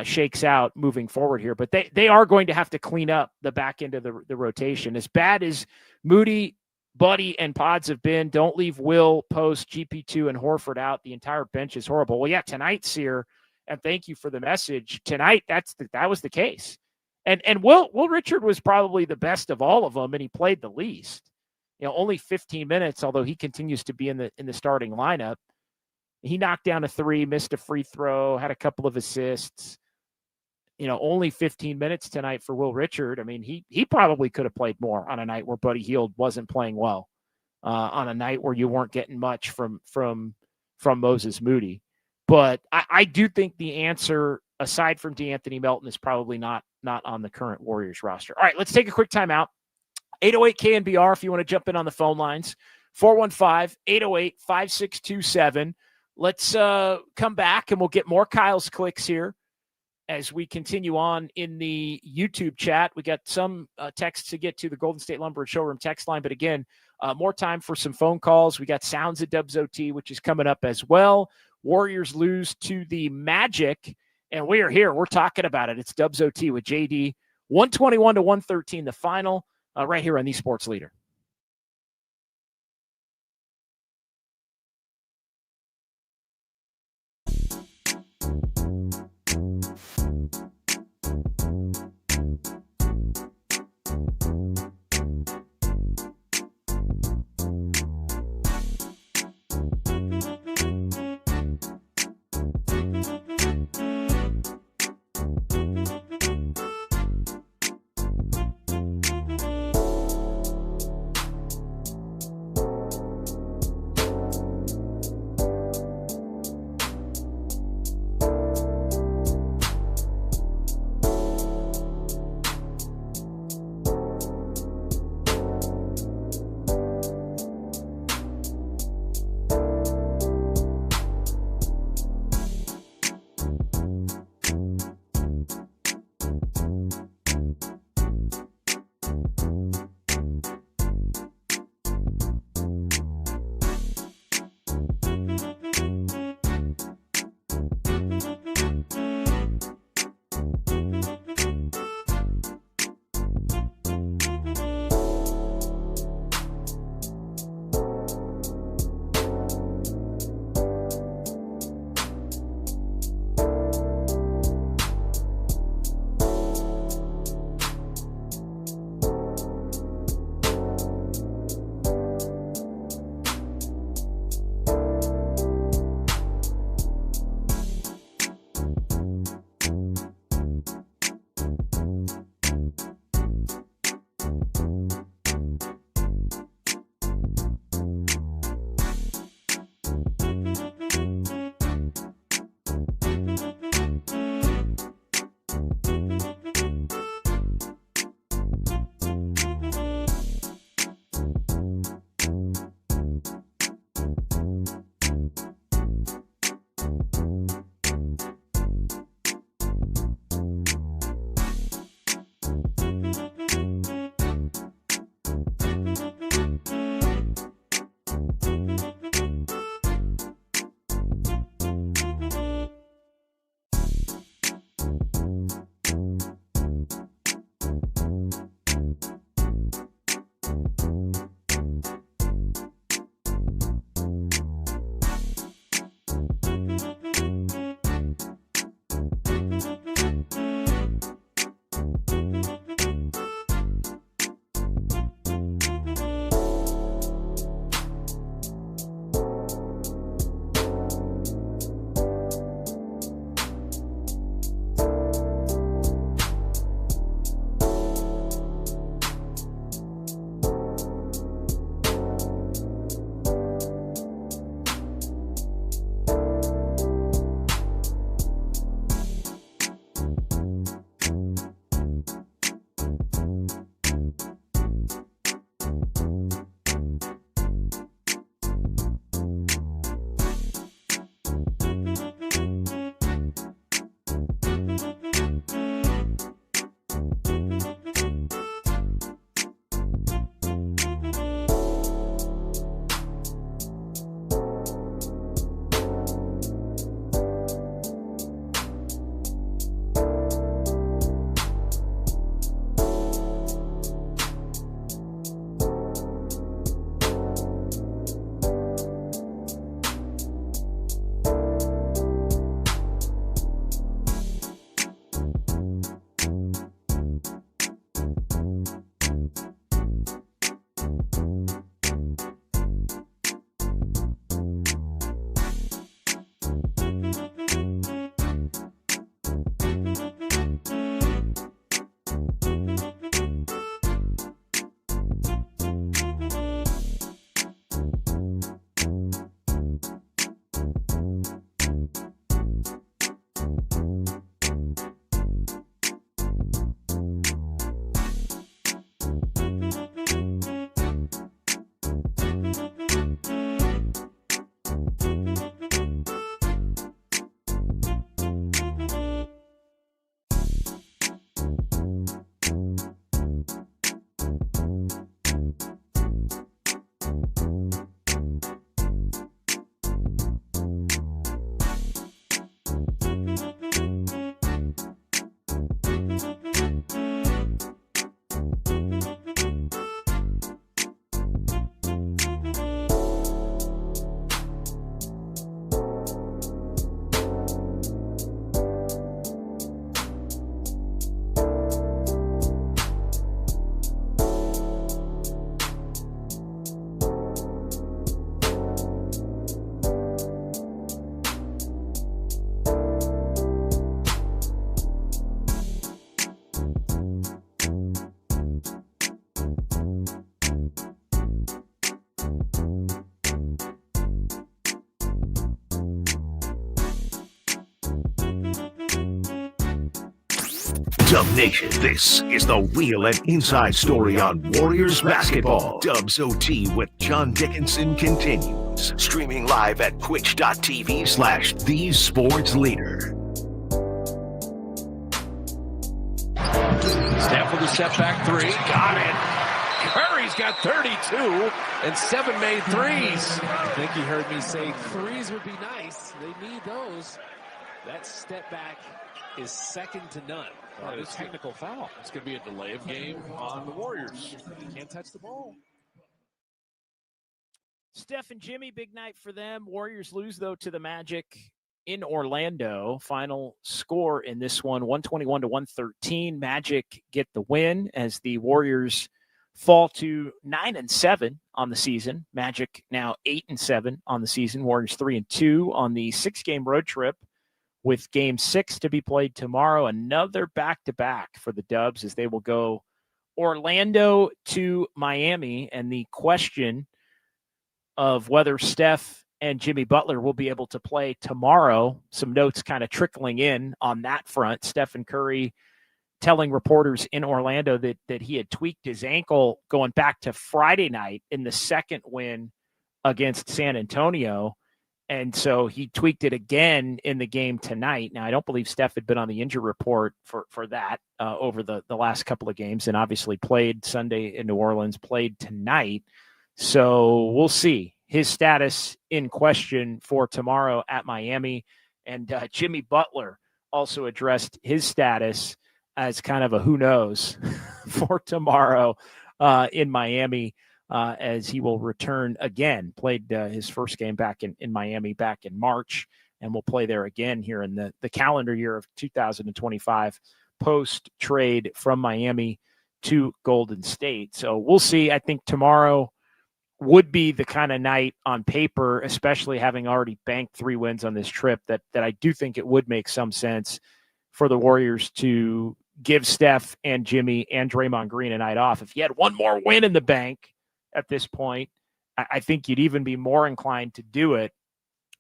shakes out moving forward here. But they are going to have to clean up the back end of the rotation. As bad as Moody, Buddy, and Pods have been, don't leave Will, Post, GP2, and Horford out. The entire bench is horrible. Well, yeah, tonight, Sear, and thank you for the message. Tonight, that was the case. And Will Richard was probably the best of all of them, and he played the least. Only 15 minutes, although he continues to be in the starting lineup. He knocked down a 3, missed a free throw, had a couple of assists. Only 15 minutes tonight for Will Richard. I mean, he probably could have played more on a night where Buddy Hield wasn't playing well, on a night where you weren't getting much from Moses Moody. But I do think the answer, aside from DeAnthony Melton, is probably not on the current Warriors roster. All right, let's take a quick timeout. 808 KNBR if you want to jump in on the phone lines. 415-808-5627. Let's come back and we'll get more Kyle's clicks here as we continue on in the YouTube chat. We got some texts to get to, the Golden State Lumber and Showroom text line. But again, more time for some phone calls. We got Sounds of Dubs OT, which is coming up as well. Warriors lose to the Magic, and we are here. We're talking about it. It's Dubs OT with JD. 121-113, the final, right here on the Sports Leader. Dub Nation, this is the real and inside story on Warriors basketball. Dubs OT with John Dickinson continues. Streaming live at twitch.tv/The Sports Leader. Steph with a step back three. Got it. Curry's got 32 and 7 made threes. I think he heard me say threes would be nice. They need those. That step back is second to none. Oh, This technical foul. It's going to be a delay of game on the Warriors. Can't touch the ball. Steph and Jimmy, big night for them. Warriors lose, though, to the Magic in Orlando. Final score in this one, 121-113. Magic get the win as the Warriors fall to 9-7 on the season. Magic now 8-7 on the season. Warriors 3-2 on the 6-game road trip, with game 6 to be played tomorrow. Another back-to-back for the Dubs as they will go Orlando to Miami. And the question of whether Steph and Jimmy Butler will be able to play tomorrow, some notes kind of trickling in on that front. Stephen Curry telling reporters in Orlando that he had tweaked his ankle going back to Friday night in the second win against San Antonio. And so he tweaked it again in the game tonight. Now, I don't believe Steph had been on the injury report for that over the last couple of games, and obviously played Sunday in New Orleans, played tonight. So we'll see his status in question for tomorrow at Miami. And Jimmy Butler also addressed his status as kind of a who knows for tomorrow in Miami. As he will return again. Played his first game back in Miami back in March, and will play there again here in the calendar year of 2025, post-trade from Miami to Golden State. So we'll see. I think tomorrow would be the kind of night on paper, especially having already banked 3 wins on this trip, that I do think it would make some sense for the Warriors to give Steph and Jimmy and Draymond Green a night off. If you had one more win in the bank at this point, I think you'd even be more inclined to do it.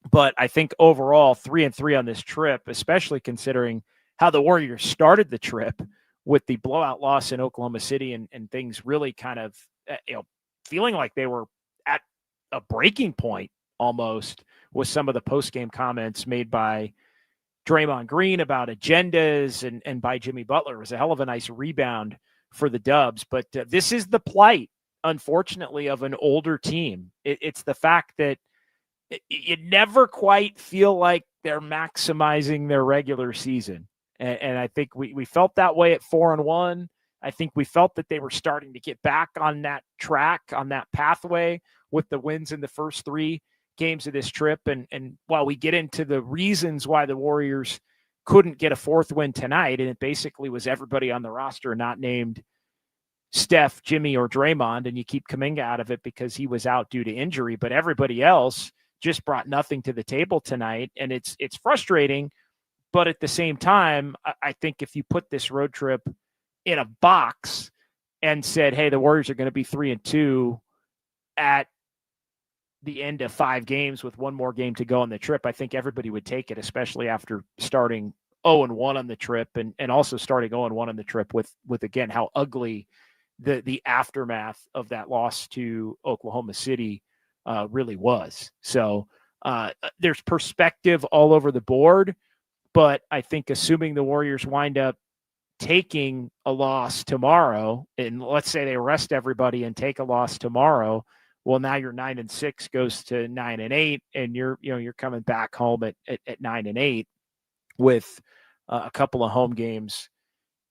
But I think overall 3-3 on this trip, especially considering how the Warriors started the trip with the blowout loss in Oklahoma City and things really kind of, feeling like they were at a breaking point almost, with some of the post-game comments made by Draymond Green about agendas and by Jimmy Butler. It was a hell of a nice rebound for the Dubs. But this is the plight, unfortunately, of an older team. It's the fact that you never quite feel like they're maximizing their regular season. And I think we felt that way at 4-1. I think we felt that they were starting to get back on that track, on that pathway, with the wins in the first 3 games of this trip. And while we get into the reasons why the Warriors couldn't get a 4th win tonight, and it basically was everybody on the roster not named Steph, Jimmy, or Draymond, and you keep Kuminga out of it because he was out due to injury. But everybody else just brought nothing to the table tonight, and it's frustrating. But at the same time, I think if you put this road trip in a box and said, hey, the Warriors are going to be 3-2 at the end of 5 games with one more game to go on the trip, I think everybody would take it, especially after starting 0-1 on the trip and also starting 0-1 on the trip with again, how ugly the aftermath of that loss to Oklahoma City really was. So there's perspective all over the board, but I think assuming the Warriors wind up taking a loss tomorrow, and let's say they rest everybody and take a loss tomorrow, well, now your 9-6 goes to 9-8, and you're coming back home at 9-8 with a couple of home games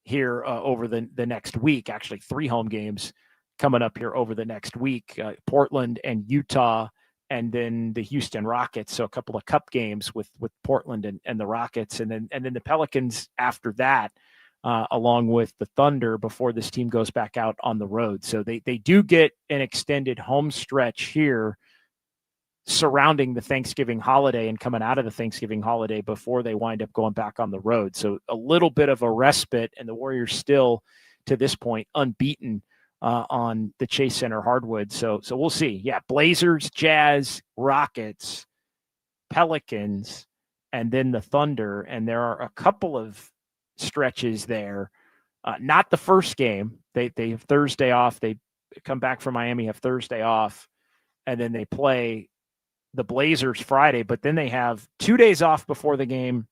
here over the next week. Actually, 3 home games coming up here over the next week: Portland and Utah, and then the Houston Rockets. So a couple of cup games with Portland and the Rockets, and then the Pelicans after that, along with the Thunder before this team goes back out on the road. So they do get an extended home stretch here surrounding the Thanksgiving holiday and coming out of the Thanksgiving holiday before they wind up going back on the road. So a little bit of a respite, and the Warriors still, to this point, unbeaten on the Chase Center hardwood. So we'll see. Yeah, Blazers, Jazz, Rockets, Pelicans, and then the Thunder. And there are a couple of stretches there. Not the first game. They have Thursday off. They come back from Miami, have Thursday off, and then they play the Blazers Friday, but then they have 2 days off before the game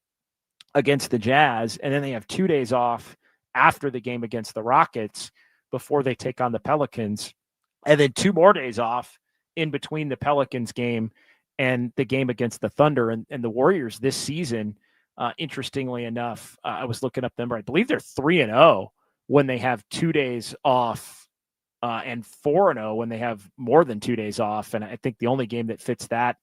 against the Jazz, and then they have 2 days off after the game against the Rockets before they take on the Pelicans, and then 2 more days off in between the Pelicans game and the game against the Thunder. And the Warriors this season, interestingly enough, I was looking up the number. I believe they're 3-0 when they have 2 days off, and 4-0 when they have more than 2 days off. And I think the only game that fits that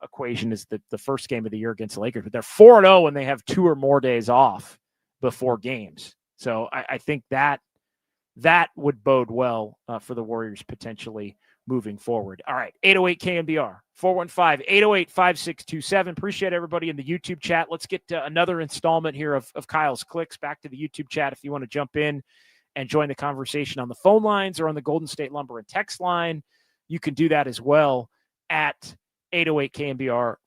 equation is the first game of the year against the Lakers. But they're 4-0 when they have 2 or more days off before games. So I think that would bode well for the Warriors potentially moving forward. All right, 808 KNBR, 415-808-5627. Appreciate everybody in the YouTube chat. Let's get to another installment here of Kyle's Clicks. Back to the YouTube chat if you want to jump in and join the conversation on the phone lines or on the Golden State Lumber and text line. You can do that as well at 808 KNBR,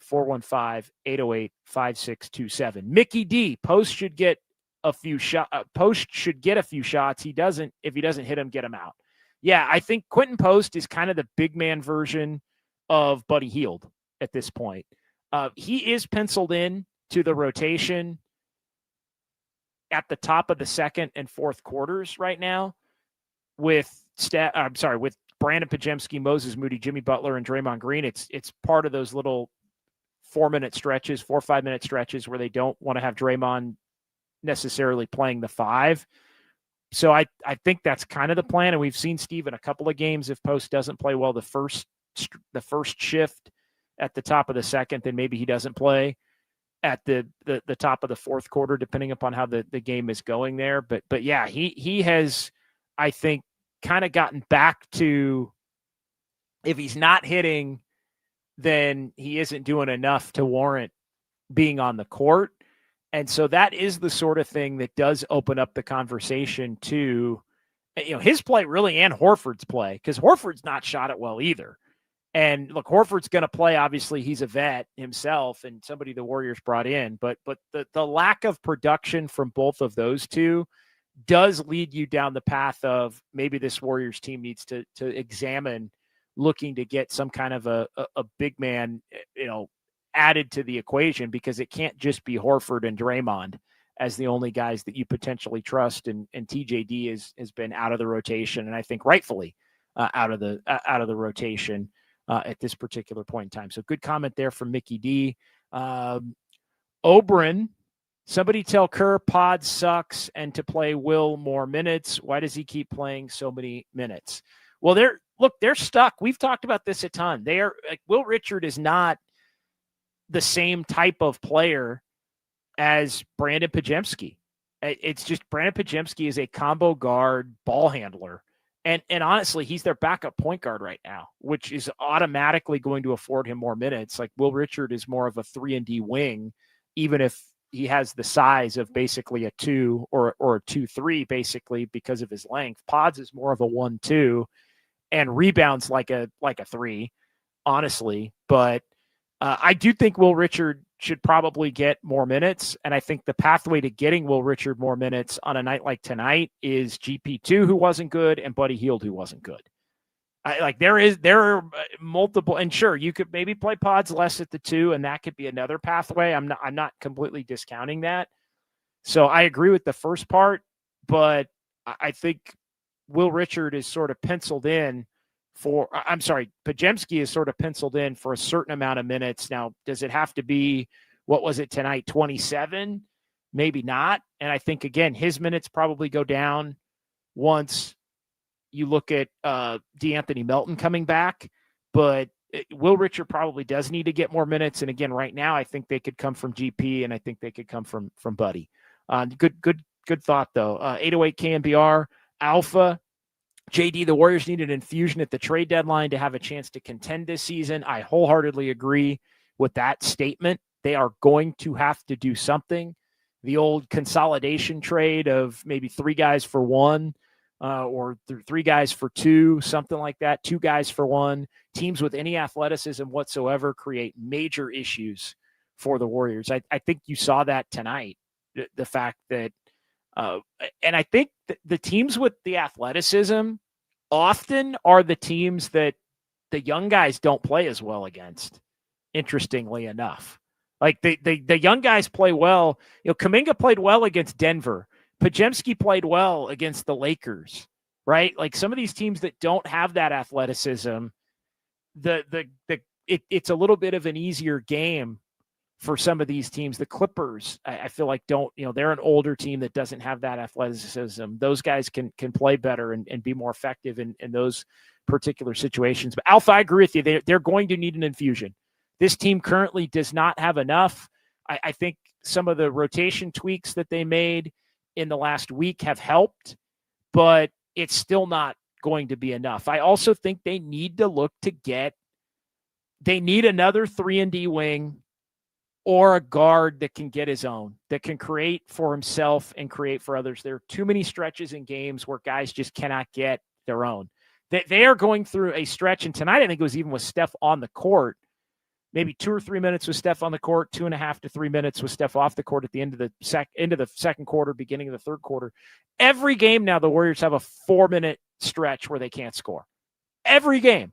415-808-5627. Mickey D, Post should get a few shots. He doesn't. If he doesn't hit him, get him out. Yeah, I think Quentin Post is kind of the big man version of Buddy Hield at this point. He is penciled in to the rotation at the top of the second and fourth quarters right now with Brandon Pajemski, Moses Moody, Jimmy Butler, and Draymond Green. It's part of those little 4 or 5 minute stretches where they don't want to have Draymond necessarily playing the 5. So I think that's kind of the plan. And we've seen Steve in a couple of games, if Post doesn't play well the first shift at the top of the second, then maybe he doesn't play at the top of the fourth quarter, depending upon how the game is going there. But yeah, he has, I think, kind of gotten back to, if he's not hitting, then he isn't doing enough to warrant being on the court. And so that is the sort of thing that does open up the conversation to, his play really, and Horford's play, because Horford's not shot it well either. And look, Horford's going to play. Obviously, he's a vet himself and somebody the Warriors brought in. But the lack of production from both of those two does lead you down the path of maybe this Warriors team needs to examine looking to get some kind of a big man, added to the equation, because it can't just be Horford and Draymond as the only guys that you potentially trust. And TJD has been out of the rotation, and I think rightfully out of the rotation at this particular point in time. So good comment there from Mickey D. Oberon, somebody tell Kerr Pod sucks and to play Will more minutes. Why does he keep playing so many minutes? Well, they're stuck. We've talked about this a ton. Will Richard is not the same type of player as Brandon Pajemski. It's just Brandon Pajemski is a combo guard ball handler, And honestly, he's their backup point guard right now, which is automatically going to afford him more minutes. Like Will Richard is more of a 3-and-D wing, even if he has the size of basically a 2 or a 2-3, basically because of his length. Pods is more of a 1-2 and rebounds like a 3, honestly. But I do think Will Richard should probably get more minutes. And I think the pathway to getting Will Richard more minutes on a night like tonight is GP2, who wasn't good, and Buddy Hield, who wasn't good. There are multiple, and sure, you could maybe play Pods less at the 2, and that could be another pathway. I'm not completely discounting that. So I agree with the first part, but I think Will Richard is sort of penciled in Podziemski is sort of penciled in for a certain amount of minutes. Now, does it have to be, what was it tonight, 27? Maybe not. And I think, again, his minutes probably go down once you look at DeAnthony Melton coming back. But Will Richard probably does need to get more minutes. And again, right now, I think they could come from GP, and I think they could come from Buddy. Good thought, though. 808 KNBR, Alpha. JD, the Warriors need an infusion at the trade deadline to have a chance to contend this season. I wholeheartedly agree with that statement. They are going to have to do something. The old consolidation trade of maybe 3 guys for 1 or 3 guys for 2, something like that, 2 guys for 1. Teams with any athleticism whatsoever create major issues for the Warriors. I think you saw that tonight, the fact that and I think the teams with the athleticism often are the teams that the young guys don't play as well against, interestingly enough. Like the young guys play well. Kuminga played well against Denver. Podziemski played well against the Lakers, right? Like some of these teams that don't have that athleticism, it's a little bit of an easier game for some of these teams. The Clippers, I feel like they're an older team that doesn't have that athleticism. Those guys can play better and be more effective in those particular situations. But Alpha, I agree with you. They're going to need an infusion. This team currently does not have enough. I think some of the rotation tweaks that they made in the last week have helped, but it's still not going to be enough. I also think they need to look to they need another 3-and-D wing, or a guard that can get his own, that can create for himself and create for others. There are too many stretches in games where guys just cannot get their own. They are going through a stretch, and tonight I think it was even with Steph on the court, maybe 2 or 3 minutes with Steph on the court, 2.5 to 3 minutes with Steph off the court at the end of the second quarter, beginning of the third quarter. Every game now, the Warriors have a 4-minute stretch where they can't score. Every game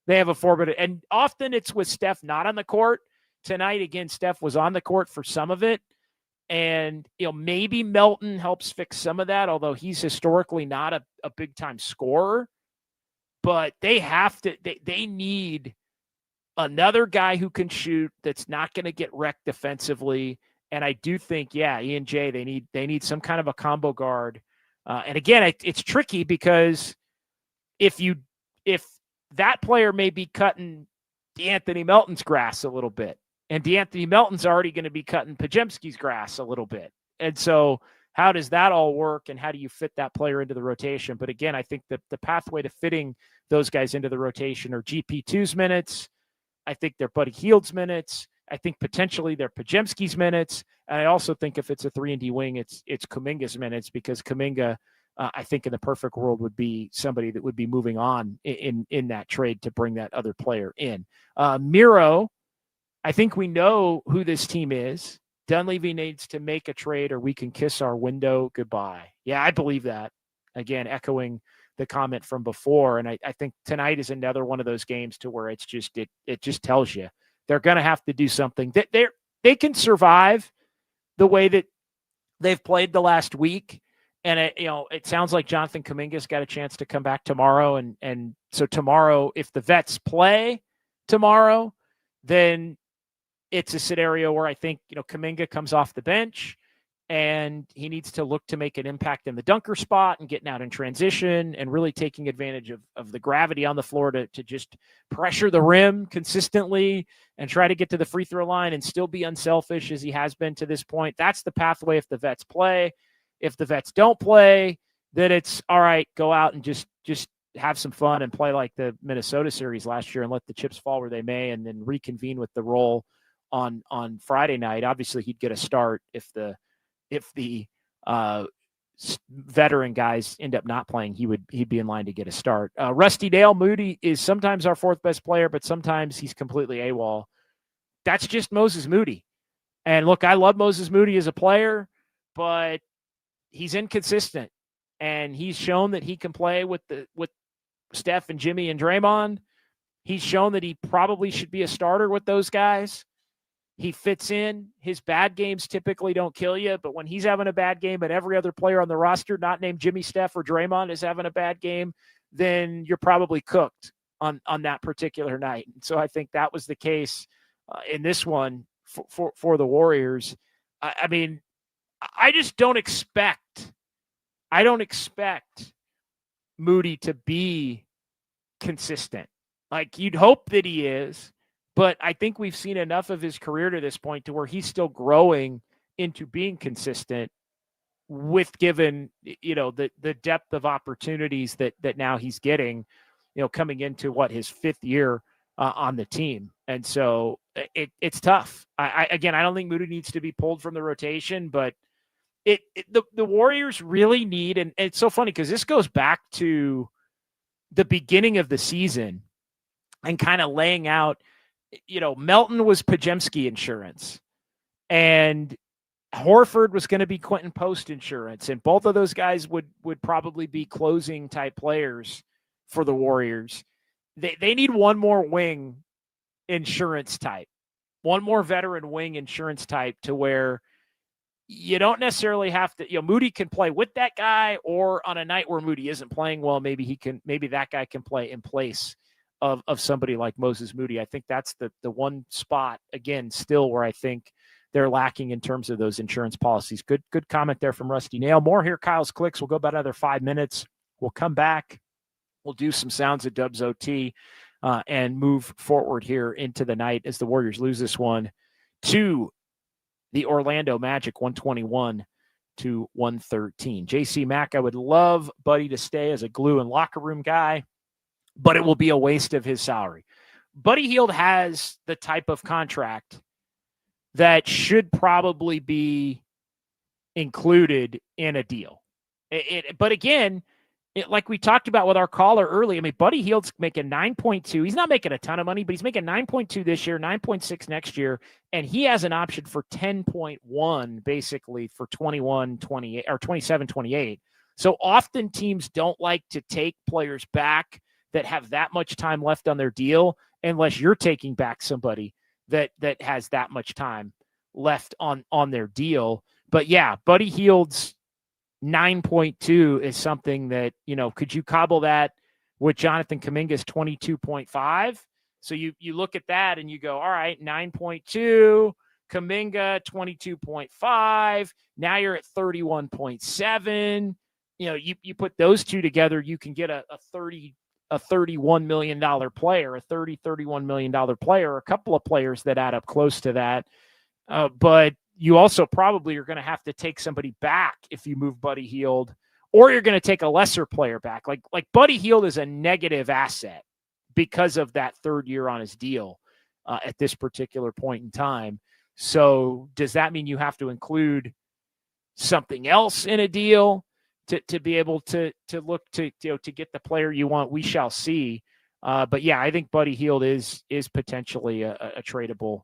they have a 4-minute, and often it's with Steph not on the court. Tonight, again, Steph was on the court for some of it. And, maybe Melton helps fix some of that, although he's historically not a big-time scorer. But they need another guy who can shoot that's not going to get wrecked defensively. And I do think, Ian J, they need some kind of a combo guard. And again, it's tricky because if that player may be cutting DeAnthony Melton's grass a little bit, and DeAnthony Melton's already going to be cutting Podziemski's grass a little bit. And so how does that all work, and how do you fit that player into the rotation? But again, I think that the pathway to fitting those guys into the rotation are GP2's minutes. I think they're Buddy Hield's minutes. I think potentially they're Podziemski's minutes. And I also think if it's a 3-and-D wing, it's Kuminga's minutes, because Kuminga, I think in the perfect world would be somebody that would be moving on in that trade to bring that other player in. Miro, I think we know who this team is. Dunleavy needs to make a trade or we can kiss our window goodbye. Yeah, I believe that. Again, echoing the comment from before. And I think tonight is another one of those games to where it just tells you they're going to have to do something. They can survive the way that they've played the last week. And it sounds like Jonathan Kuminga's got a chance to come back tomorrow. And so tomorrow, if the vets play tomorrow, then it's a scenario where I think, Kuminga comes off the bench and he needs to look to make an impact in the dunker spot and getting out in transition and really taking advantage of the gravity on the floor to just pressure the rim consistently and try to get to the free throw line and still be unselfish as he has been to this point. That's the pathway if the vets play. If the vets don't play, that it's all right, go out and just have some fun and play like the Minnesota series last year and let the chips fall where they may, and then reconvene with the role on Friday night. Obviously, he'd get a start if the veteran guys end up not playing. He'd be in line to get a start. Rusty Dale Moody is sometimes our fourth best player, but sometimes he's completely AWOL. That's just Moses Moody. And look, I love Moses Moody as a player, but he's inconsistent. And he's shown that he can play with Steph and Jimmy and Draymond. He's shown that he probably should be a starter with those guys. He fits in. His bad games typically don't kill you, but when he's having a bad game and every other player on the roster, not named Jimmy, Steph, or Draymond, is having a bad game, then you're probably cooked on that particular night. And so I think that was the case in this one for the Warriors. I mean, I just don't expect Moody to be consistent. Like, you'd hope that he is, but I think we've seen enough of his career to this point to where he's still growing into being consistent with given, the depth of opportunities that now he's getting, coming into his fifth year on the team. And so it's tough. I don't think Moody needs to be pulled from the rotation, but the Warriors really need, and it's so funny because this goes back to the beginning of the season and kind of laying out, Melton was Pajemski insurance and Horford was going to be Quentin Post insurance. And both of those guys would probably be closing type players for the Warriors. They need one more wing insurance type, one more veteran wing insurance type to where you don't necessarily have to, Moody can play with that guy, or on a night where Moody isn't playing well, maybe that guy can play in place of somebody like Moses Moody. I think that's the one spot, again, still where I think they're lacking in terms of those insurance policies. Good comment there from Rusty Nail. More here, Kyle's Clicks. We'll go about another 5 minutes. We'll come back. We'll do some sounds of Dubs OT and move forward here into the night as the Warriors lose this one to the Orlando Magic, 121-113. JC Mack, I would love Buddy to stay as a glue and locker room guy, but it will be a waste of his salary. Buddy Hield has the type of contract that should probably be included in a deal. But again, like we talked about with our caller earlier, I mean, Buddy Hield's making 9.2. He's not making a ton of money, but he's making 9.2 this year, 9.6 next year, and he has an option for 10.1 basically for 21-28 or 27-28. So often teams don't like to take players back that have that much time left on their deal unless you're taking back somebody that has that much time left on their deal. But yeah, Buddy Hield's 9.2 is something that, could you cobble that with Jonathan Kuminga's 22.5? So you look at that and you go, all right, 9.2, Kuminga 22.5. Now you're at 31.7. You put those two together, you can get a $31 million player, a $31 million player, a couple of players that add up close to that. But you also probably are going to have to take somebody back if you move Buddy Hield, or you're going to take a lesser player back. Like Buddy Hield is a negative asset because of that third year on his deal at this particular point in time. So does that mean you have to include something else in a deal to be able to look to get the player you want? We shall see. But yeah, I think Buddy Hield is potentially a tradable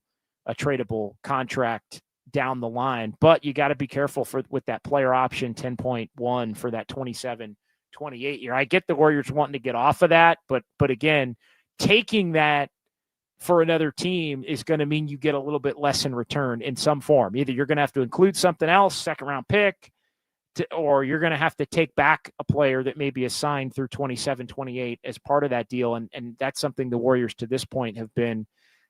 contract down the line, but you got to be careful with that player option 10.1 for that 27-28 year. I get the Warriors wanting to get off of that, but again, taking that for another team is going to mean you get a little bit less in return in some form. Either you're going to have to include something else, second round pick, or you're going to have to take back a player that may be assigned through 27-28 as part of that deal. And that's something the Warriors to this point have been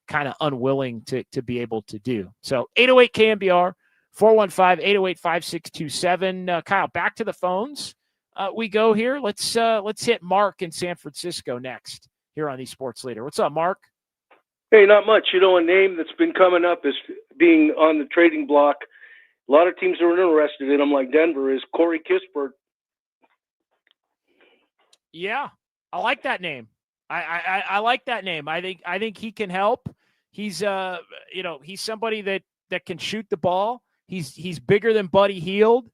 kind of unwilling to be able to do. So 808 KMBR, 415-808-5627. Kyle, back to the phones. We go here. Let's hit Mark in San Francisco next here on the Sports Leader. What's up, Mark? Hey, not much. A name that's been coming up as being on the trading block. A lot of teams are interested in him, like Denver, is Corey Kispert. Yeah, I like that name. I like that name. I think he can help. He's he's somebody that can shoot the ball. He's bigger than Buddy Hield.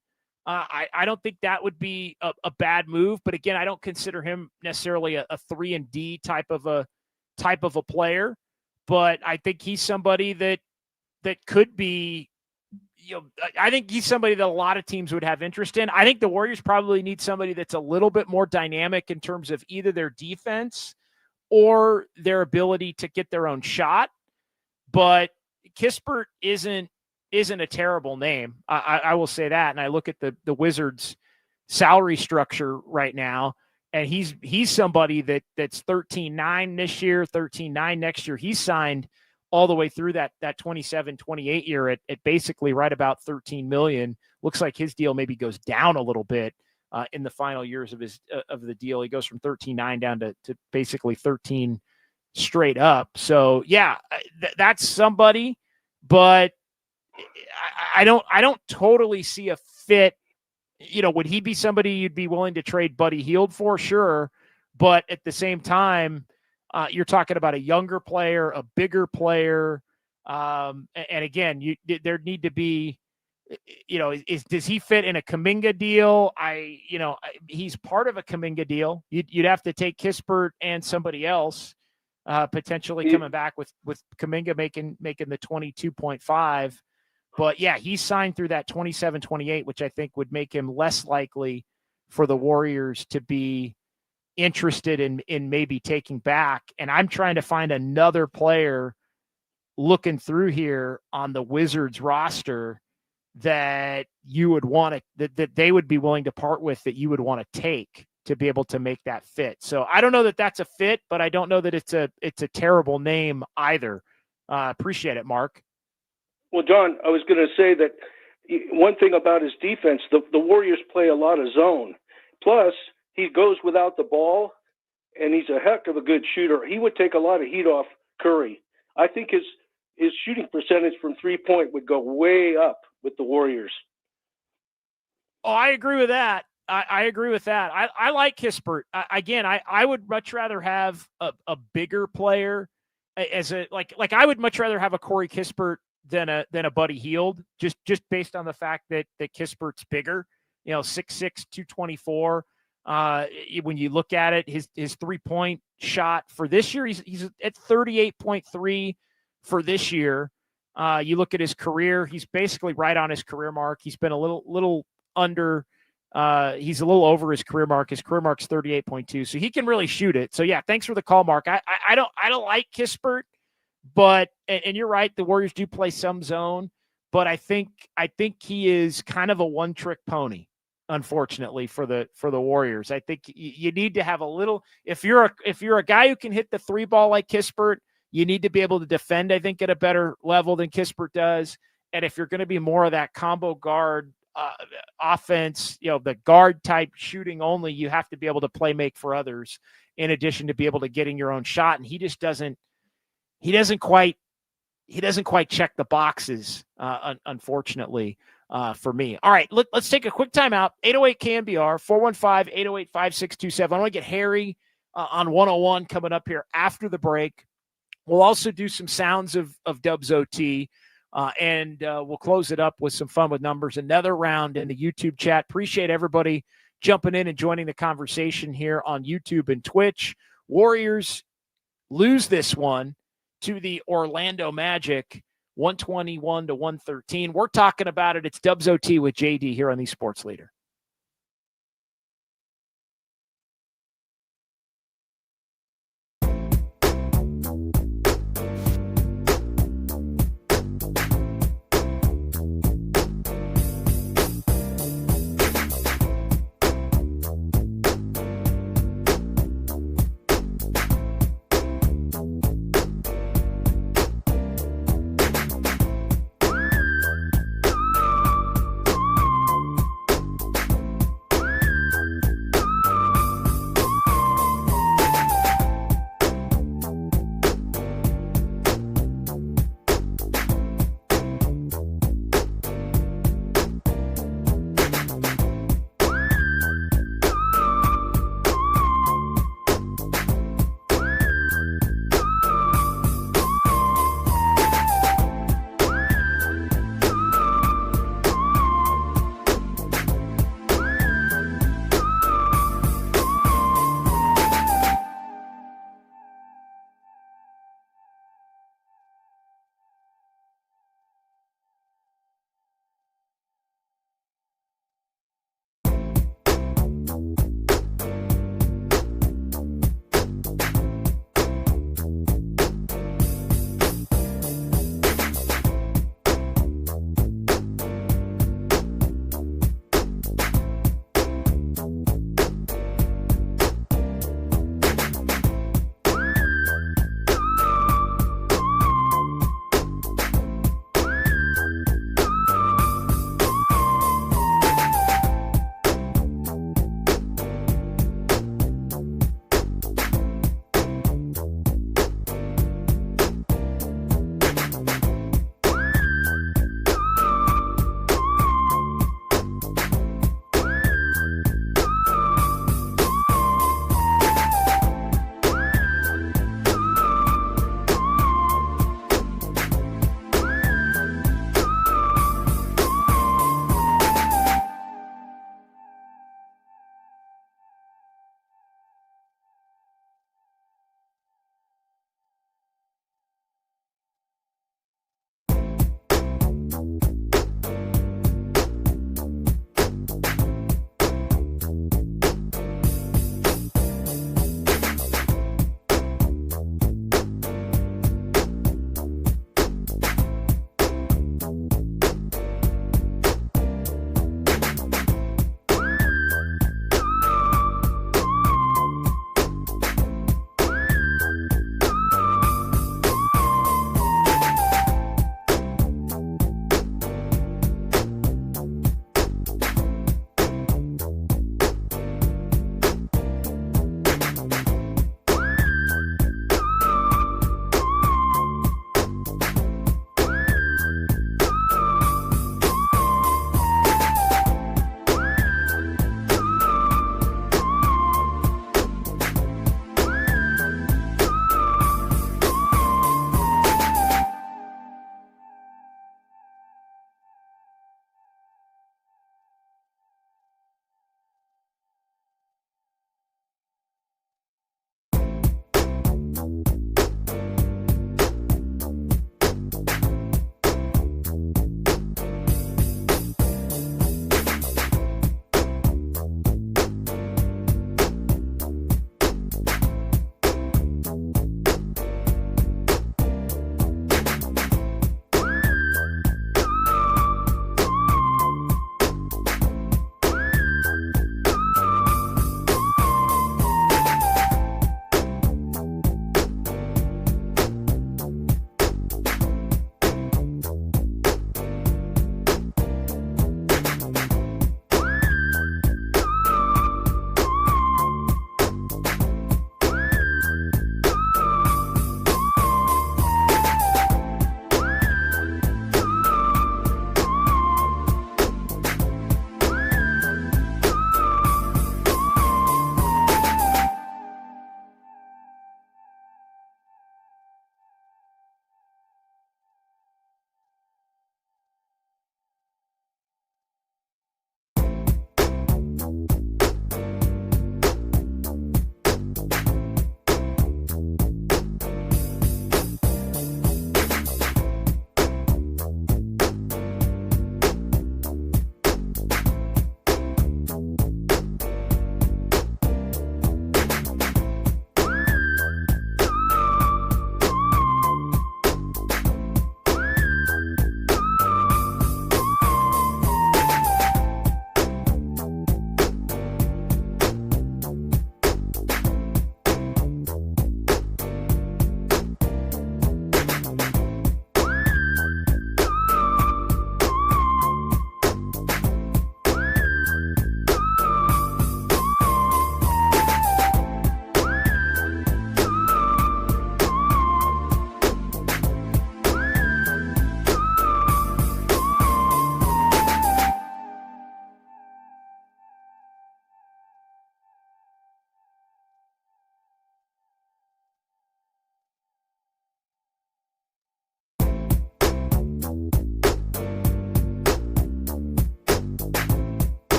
I don't think that would be a bad move, but again, I don't consider him necessarily a 3-and-D type of a player. But I think he's somebody that could be. I think he's somebody that a lot of teams would have interest in. I think the Warriors probably need somebody that's a little bit more dynamic in terms of either their defense or their ability to get their own shot. But Kispert isn't a terrible name. I will say that. And I look at the Wizards' salary structure right now, and he's somebody that's 13-9 this year, 13-9 next year. He's signed all the way through that 27-28 year at basically right about $13 million. Looks like his deal maybe goes down a little bit in the final years of the deal. He goes from 13-9 down to basically 13 straight up. So yeah, that's somebody, but I don't totally see a fit. Would he be somebody you'd be willing to trade Buddy Hield for? Sure. But at the same time, you're talking about a younger player, a bigger player. And again, there need to be, does he fit in a Kuminga deal? He's part of a Kuminga deal. You'd have to take Kispert and somebody else, potentially coming back with Kuminga making the 22.5. But yeah, he's signed through that 27-28, which I think would make him less likely for the Warriors to be interested in maybe taking back. And I'm trying to find another player looking through here on the Wizards roster that you would want to, that they would be willing to part with, that you would want to take to be able to make that fit. So I don't know that that's a fit, but I don't know that it's a terrible name either. Appreciate it, Mark. Well, John, I was going to say that one thing about his defense, the Warriors play a lot of zone. Plus, he goes without the ball, and he's a heck of a good shooter. He would take a lot of heat off Curry. I think his shooting percentage from three-point would go way up with the Warriors. Oh, I agree with that. I agree with that. I like Kispert. I would much rather have a bigger player as a like I would much rather have a Corey Kispert than a Buddy Hield, just based on the fact that Kispert's bigger, 6'6", 224. When you look at it, his 3-point shot for this year, he's at 38.3 for this year. You look at his career, he's basically right on his career mark. He's been a little under, he's a little over his career mark. His career mark's 38.2, so he can really shoot it. So yeah, thanks for the call, Mark. I don't like Kispert. But and you're right, the Warriors do play some zone, but I think he is kind of a one-trick pony, unfortunately, for the Warriors. I think you need to have a little. If you're a guy who can hit the three ball like Kispert, you need to be able to defend, I think, at a better level than Kispert does. And if you're going to be more of that combo guard offense, the guard type shooting only, you have to be able to play make for others in addition to be able to getting your own shot. And he just doesn't. He doesn't quite check the boxes, unfortunately, for me. All right, let's take a quick timeout. 808 KNBR, 415-808-5627. I want to get Harry on 101 coming up here after the break. We'll also do some sounds of Dubs OT, and we'll close it up with some fun with numbers. Another round in the YouTube chat. Appreciate everybody jumping in and joining the conversation here on YouTube and Twitch. Warriors lose this one to the Orlando Magic, 121-113. We're talking about it. It's Dubs OT with JD here on the Sports Leader.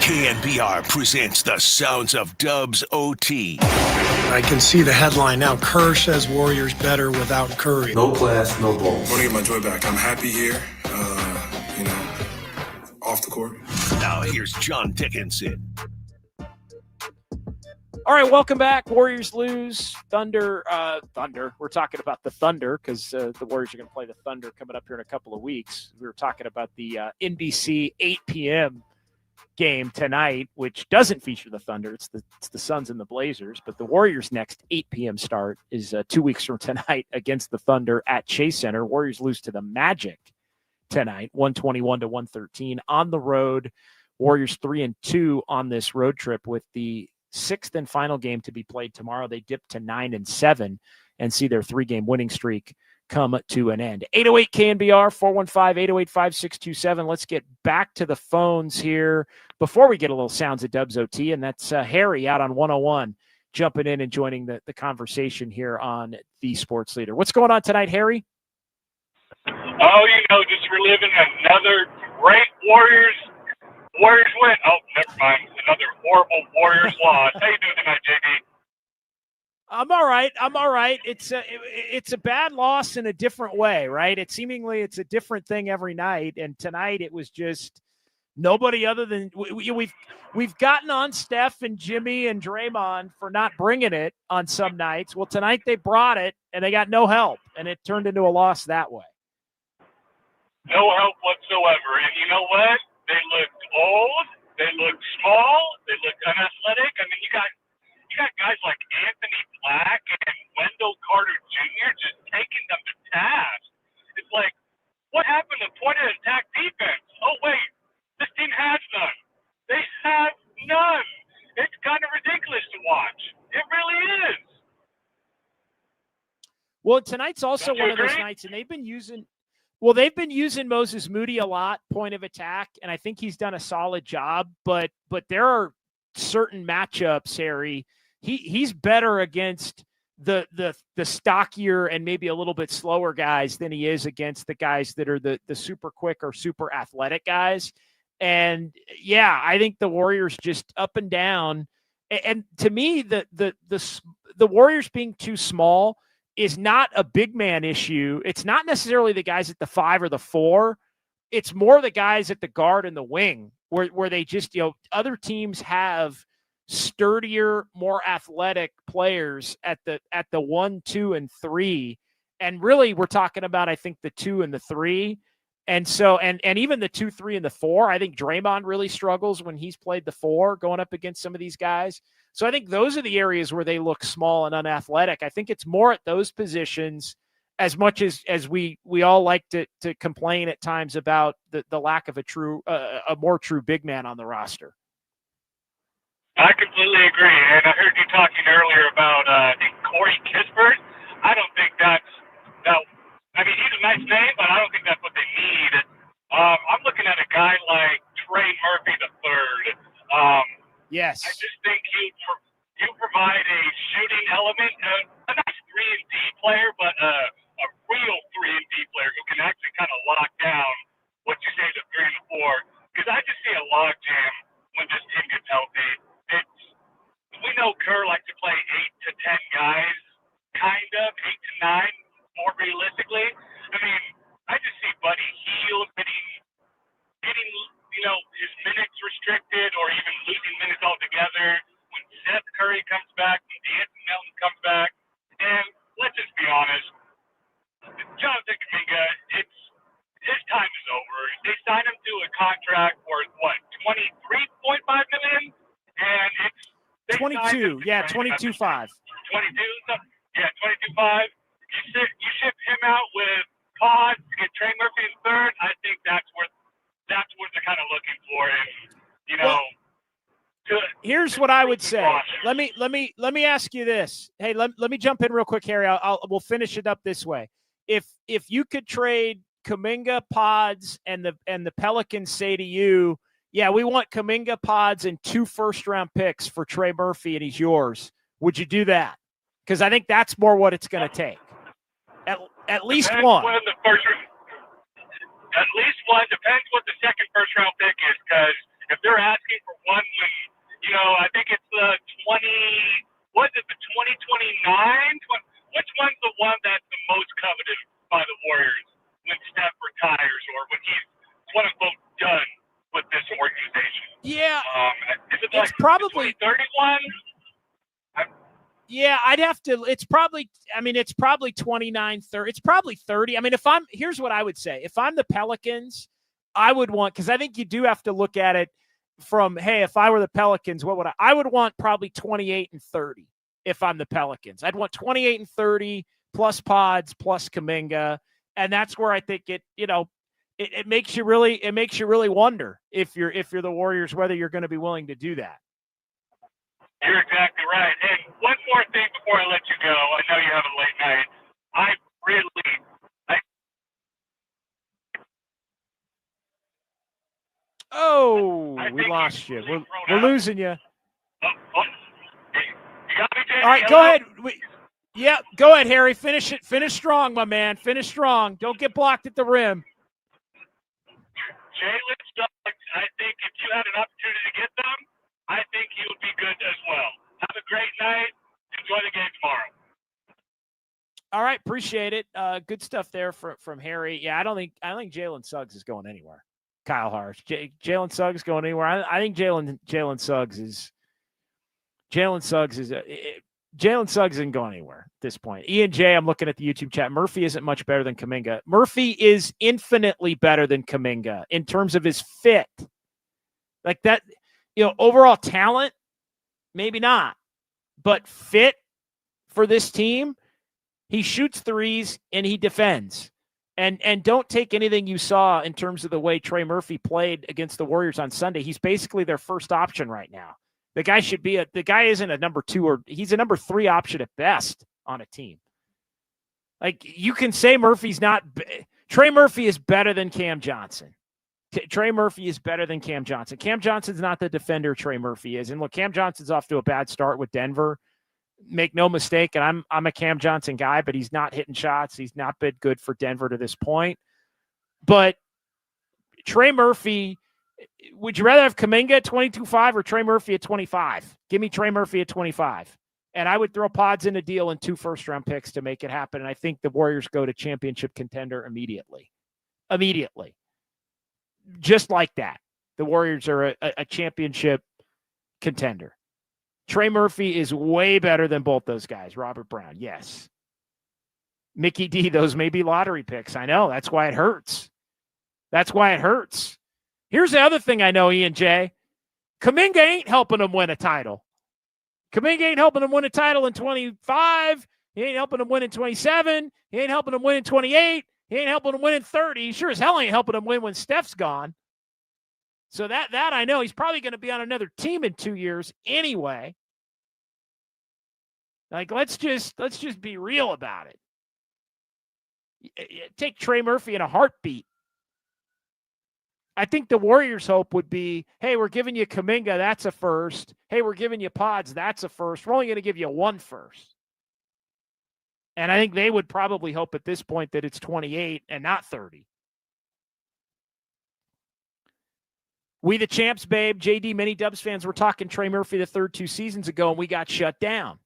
KNBR presents the sounds of Dubs OT. I can see the headline now. Kerr says Warriors better without Curry. No class, no ball. I want to get my joy back. I'm happy here, off the court. Now here's John Dickinson. All right, welcome back. Warriors lose. Thunder. We're talking about the Thunder because the Warriors are going to play the Thunder coming up here in a couple of weeks. We were talking about the NBC 8 p.m. game tonight, which doesn't feature the Thunder. It's the Suns and the Blazers. But the Warriors' next 8 p.m. start is 2 weeks from tonight against the Thunder at Chase Center. Warriors lose to the Magic tonight, 121-113 on the road. Warriors 3-2 on this road trip with the sixth and final game to be played tomorrow. They dip to 9-7 and see their 3-game winning streak come to an end. 808 KNBR 415-808-5627. Let's get back to the phones here before we get a little sounds of Dubs OT, and that's Harry out on 101 jumping in and joining the conversation here on The Sports Leader. What's going on tonight, Harry? Oh, just reliving another great Warriors win. Oh, never mind. Another horrible Warriors loss. How you doing tonight, JD? I'm all right. It's a bad loss in a different way, right? It's a different thing every night. And tonight it was just nobody other than we've gotten on Steph and Jimmy and Draymond for not bringing it on some nights. Well, tonight they brought it and they got no help, and it turned into a loss that way. No help whatsoever. And you know what? They looked old. They looked small. They looked unathletic. I mean, you got guys like Anthony Black and Wendell Carter Jr. just taking them to task. It's like, what happened to point-of attack defense? Oh, wait, this team has none. They have none. It's kind of ridiculous to watch. It really is. Well, tonight's also one of those nights, and they've been using Moses Moody a lot, point of attack, and I think he's done a solid job. But there are certain matchups, Harry. He's better against the stockier and maybe a little bit slower guys than he is against the guys that are the super quick or super athletic guys. And yeah, I think the Warriors just up and down. And to me, the Warriors being too small is not a big man issue. It's not necessarily the guys at the 5 or the 4. It's more the guys at the guard and the wing where they just, other teams have sturdier, more athletic players at the 1, 2, and 3. And really we're talking about, I think, the 2 and the 3. And so, and even the 2, 3, and the 4, I think Draymond really struggles when he's played the 4 going up against some of these guys. So I think those are the areas where they look small and unathletic. I think it's more at those positions, as much as we all like to complain at times about the lack of a more true big man on the roster. I completely agree. And I heard you talking earlier about, I think, Corey Kispert. I don't think that's – I mean, he's a nice name, but I don't think that's what they need. I'm looking at a guy like Trey Murphy III. Yes. I just think you provide a shooting element, a nice 3-and-D player, but a real 3-and-D player who can actually kind of lock down what you say is a 3 and 4. Because I just see a log jam when this team gets healthy. We know Kerr likes to play 8 to 10 guys, kind of 8 to 9, more realistically. I mean, I just see Buddy Hield getting his minutes restricted or even losing minutes altogether when Seth Curry comes back, when D'Anthony Melton comes back. And let's just be honest, Jonathan Kuminga, his time is over. They signed him to a contract worth, $23.5 million? And it's 22, yeah, 22.5. 22, yeah, 22.5. You ship him out with Pods to get Trey Murphy in third. I think that's what they're kind of looking for. And here's what I would say. Let me ask you this. Hey, let me jump in real quick, Harry. We'll finish it up this way. If you could trade Kuminga, Pods, and the Pelicans say to you, yeah, we want Kuminga, Pods, and 2 first-round picks for Trey Murphy, and he's yours, would you do that? Because I think that's more what it's going to take. At least one. At least one. Depends what the second first-round pick is, because if they're asking for one lead. You know, I think it's the 2029? Which one's the one that's the most coveted by the Warriors when Steph retires or when he's quote unquote done with this organization? Yeah, is it it's probably 31? Yeah, I'd have to. It's probably 29, 30. It's probably 30. I mean, here's what I would say. If I'm the Pelicans, I would want, because I think you do have to look at it from, hey, if I were the Pelicans, what would I would want probably 28 and 30 if I'm the Pelicans. I'd want 28 and 30 plus Pods plus Kuminga. And that's where I think it makes you really wonder if you're the Warriors, whether you're going to be willing to do that. You're exactly right. And one more thing before I let you go. I know you have a late night. We lost you. We're losing you. You got me, Jay? All right, go ahead. Go ahead, Harry. Finish it. Finish strong, my man. Finish strong. Don't get blocked at the rim. Jalen Suggs, I think if you had an opportunity to get them, I think he would be good as well. Have a great night. Enjoy the game tomorrow. All right, appreciate it. Good stuff there from Harry. Yeah, I don't think Jalen Suggs is going anywhere. Kyle Harsh, Jalen Suggs going anywhere? I think Jalen Suggs isn't going anywhere at this point. Ian J, I'm looking at the YouTube chat. Murphy isn't much better than Kuminga. Murphy is infinitely better than Kuminga in terms of his fit. Like that, overall talent, maybe not, but fit for this team, he shoots threes and he defends. And don't take anything you saw in terms of the way Trey Murphy played against the Warriors on Sunday. He's basically their first option right now. The guy isn't a number 2 or he's a number 3 option at best on a team. Like you can say Trey Murphy is better than Cam Johnson. Trey Murphy is better than Cam Johnson. Cam Johnson's not the defender Trey Murphy is. And look, Cam Johnson's off to a bad start with Denver. Make no mistake, and I'm a Cam Johnson guy, but he's not hitting shots. He's not been good for Denver to this point. But Trey Murphy, would you rather have Kuminga at 22.5 or Trey Murphy at 25? Give me Trey Murphy at 25. And I would throw Pods in a deal and 2 first-round picks to make it happen. And I think the Warriors go to championship contender immediately. Immediately. Just like that. The Warriors are a championship contender. Trey Murphy is way better than both those guys. Robert Brown, yes. Mickey D, those may be lottery picks. I know. That's why it hurts. Here's the other thing I know, Ian J. Kuminga ain't helping them win a title. Kuminga ain't helping them win a title in 25. He ain't helping them win in 27. He ain't helping them win in 28. He ain't helping them win in 30. He sure as hell ain't helping them win when Steph's gone. So that I know. He's probably going to be on another team in 2 years anyway. Like, let's just be real about it. Take Trey Murphy in a heartbeat. I think the Warriors' hope would be, hey, we're giving you Kuminga, that's a first. Hey, we're giving you Pods, that's a first. We're only going to give you 1 first. And I think they would probably hope at this point that it's 28 and not 30. We the champs, babe. JD, many Dubs fans were talking Trey Murphy the third 2 seasons ago, and we got shut down.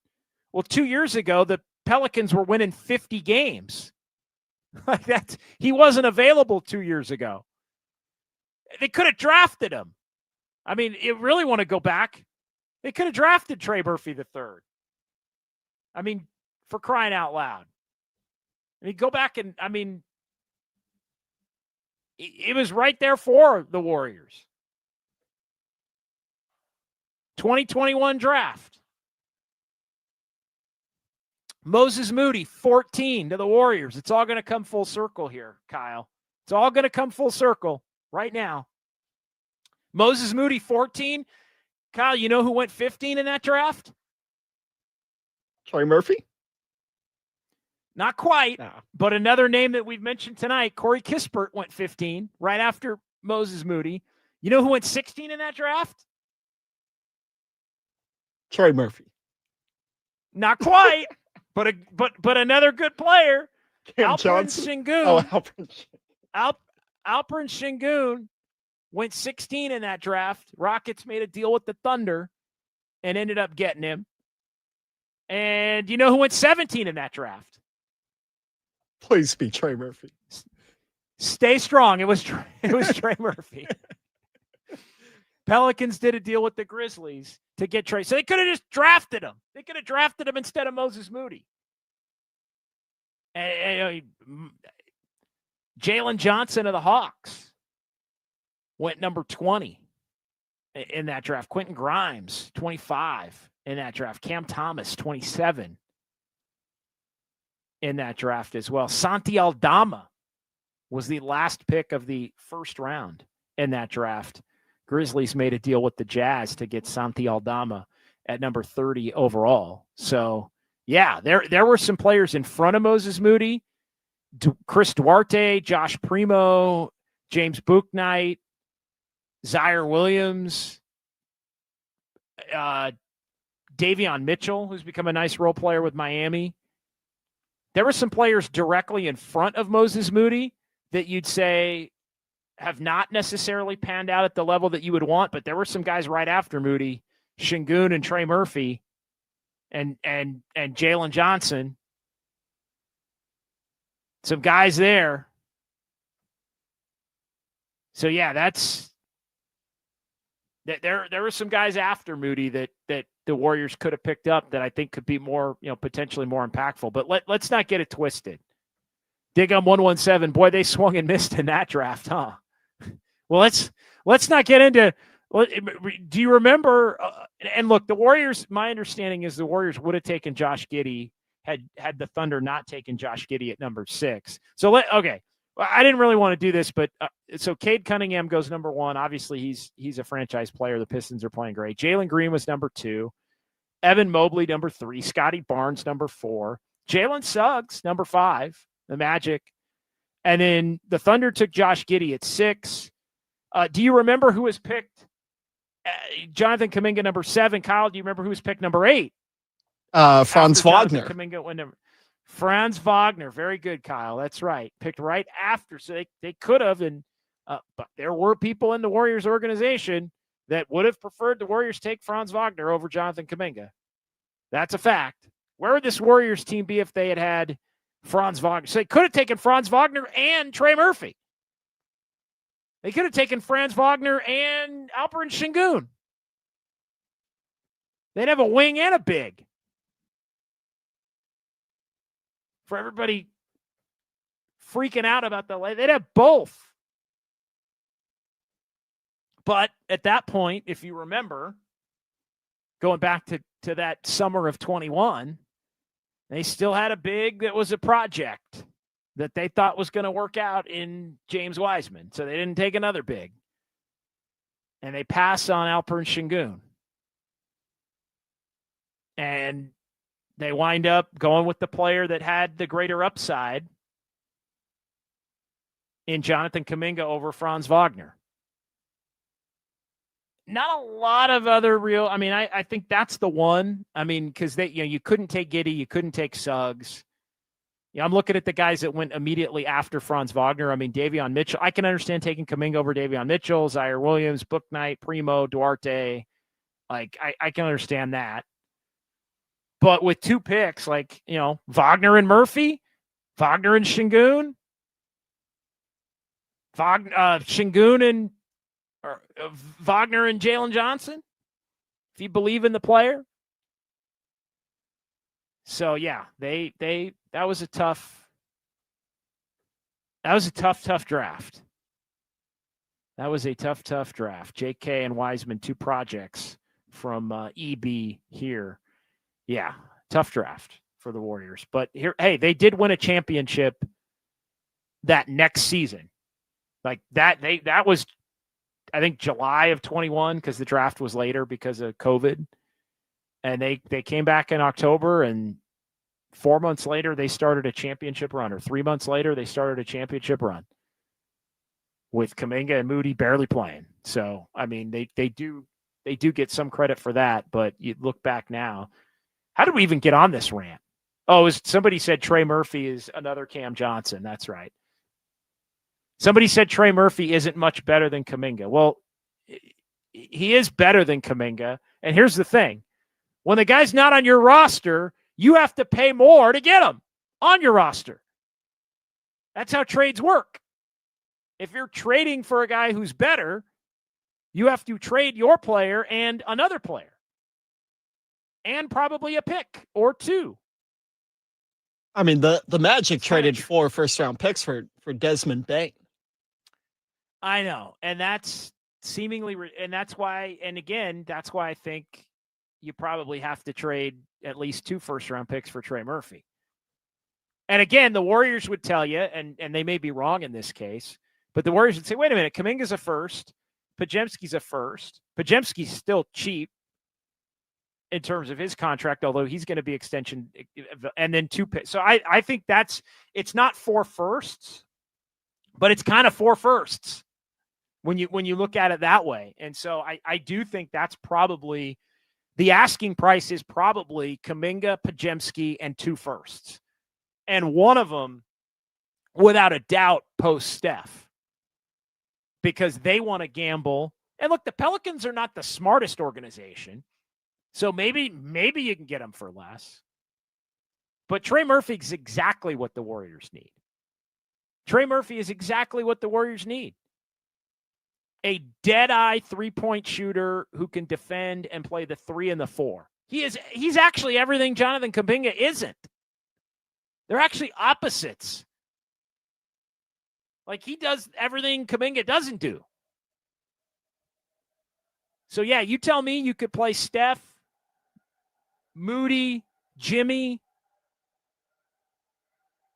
Well, 2 years ago, the Pelicans were winning 50 games. Like that, he wasn't available 2 years ago. They could have drafted him. I mean, you really want to go back? They could have drafted Trey Murphy the third. I mean, for crying out loud. I mean, go back and, it was right there for the Warriors. 2021 draft. Moses Moody, 14 to the Warriors. It's all going to come full circle here, Kyle. It's all going to come full circle right now. Moses Moody, 14. Kyle, you know who went 15 in that draft? Trey Murphy? Not quite, but another name that we've mentioned tonight, Corey Kispert went 15 right after Moses Moody. You know who went 16 in that draft? Trey Murphy. Not quite, but another good player. Cam Alperen Johnson. Sengun. Oh, Alperen. Alperen Sengun went 16 in that draft. Rockets made a deal with the Thunder and ended up getting him. And you know who went 17 in that draft? Please be Trey Murphy. Stay strong. It was Trey Murphy. Pelicans did a deal with the Grizzlies to get Trey. So they could have just drafted him. They could have drafted him instead of Moses Moody. And Jalen Johnson of the Hawks went number 20 in that draft. Quentin Grimes, 25 in that draft. Cam Thomas, 27 in that draft as well. Santi Aldama was the last pick of the first round in that draft. Grizzlies made a deal with the Jazz to get Santi Aldama at number 30 overall. So, yeah, there were some players in front of Moses Moody. Chris Duarte, Josh Primo, James Bouknight, Zaire Williams, Davion Mitchell, who's become a nice role player with Miami. There were some players directly in front of Moses Moody that you'd say have not necessarily panned out at the level that you would want, but there were some guys right after Moody, Şengün and Trey Murphy and Jalen Johnson. Some guys there. So yeah, there were some guys after Moody that the Warriors could have picked up that I think could be more, potentially more impactful. But let's not get it twisted. Digum 117, boy, they swung and missed in that draft, huh? Well, let's not get into. Do you remember? And look, the Warriors. My understanding is the Warriors would have taken Josh Giddey had the Thunder not taken Josh Giddey at number 6. So okay. I didn't really want to do this, but so Cade Cunningham goes number 1. Obviously, he's a franchise player. The Pistons are playing great. Jalen Green was number 2. Evan Mobley number 3. Scotty Barnes number 4. Jalen Suggs number 5. The Magic, and then the Thunder took Josh Giddey at 6. Do you remember who was picked? Jonathan Kuminga number 7. Kyle, do you remember who was picked number 8? Franz Wagner. Kuminga went number. Franz Wagner, very good, Kyle. That's right. Picked right after, so they could have, but there were people in the Warriors organization that would have preferred the Warriors take Franz Wagner over Jonathan Kuminga. That's a fact. Where would this Warriors team be if they had Franz Wagner? So they could have taken Franz Wagner and Trey Murphy. They could have taken Franz Wagner and Alperen Şengün. They'd have a wing and a big. For everybody freaking out about they'd have both. But at that point, if you remember, going back to that summer of 21, they still had a big that was a project that they thought was going to work out in James Wiseman. So they didn't take another big. And they passed on Alperen Şengün. And they wind up going with the player that had the greater upside in Jonathan Kuminga over Franz Wagner. Not a lot of other real. I mean, I think that's the one. I mean, because you couldn't take Giddey, you couldn't take Suggs. I'm looking at the guys that went immediately after Franz Wagner. I mean, Davion Mitchell. I can understand taking Kuminga over Davion Mitchell, Zaire Williams, Bouknight, Primo, Duarte. I can understand that. But with 2 picks, Wagner and Murphy, Wagner and Şengün, Şengün and Wagner and Jalen Johnson, if you believe in the player. So yeah, that was a tough draft. That was a tough draft. JK and Wiseman, 2 projects from EB here. Yeah, tough draft for the Warriors. But here, hey, they did win a championship that next season. That was, I think, July of 21, because the draft was later because of COVID. And they came back in October, and 4 months later, they started a championship run, or 3 months later, they started a championship run with Kuminga and Moody barely playing. So, I mean, they do get some credit for that, but you look back now. How did we even get on this rant? Oh, somebody said Trey Murphy is another Cam Johnson. That's right. Somebody said Trey Murphy isn't much better than Kuminga. Well, he is better than Kuminga. And here's the thing. When the guy's not on your roster, you have to pay more to get him on your roster. That's how trades work. If you're trading for a guy who's better, you have to trade your player and another player. And probably a pick or two. I mean, the Magic traded 4 first-round picks for Desmond Bane. I know. And that's seemingly, and that's why, and again, that's why I think you probably have to trade at least 2 first-round picks for Trey Murphy. And again, the Warriors would tell you, and they may be wrong in this case, but the Warriors would say, wait a minute, Kuminga's a first, Podziemski's a first. Podziemski's still cheap in terms of his contract, although he's going to be extension, and then 2 picks. So I think it's not 4 firsts, but it's kind of 4 firsts when you look at it that way. And so I do think that's probably the asking price is probably Kuminga, Podziemski, and 2 firsts. And one of them, without a doubt, post Steph, because they want to gamble. And look, the Pelicans are not the smartest organization, so maybe you can get them for less. But Trey Murphy is exactly what the Warriors need. Trey Murphy is exactly what the Warriors need. A dead-eye three-point shooter who can defend and play the 3 and the 4. He's actually everything Jonathan Kuminga isn't. They're actually opposites. Like, he does everything Kuminga doesn't do. So, yeah, you tell me you could play Steph, Moody, Jimmy,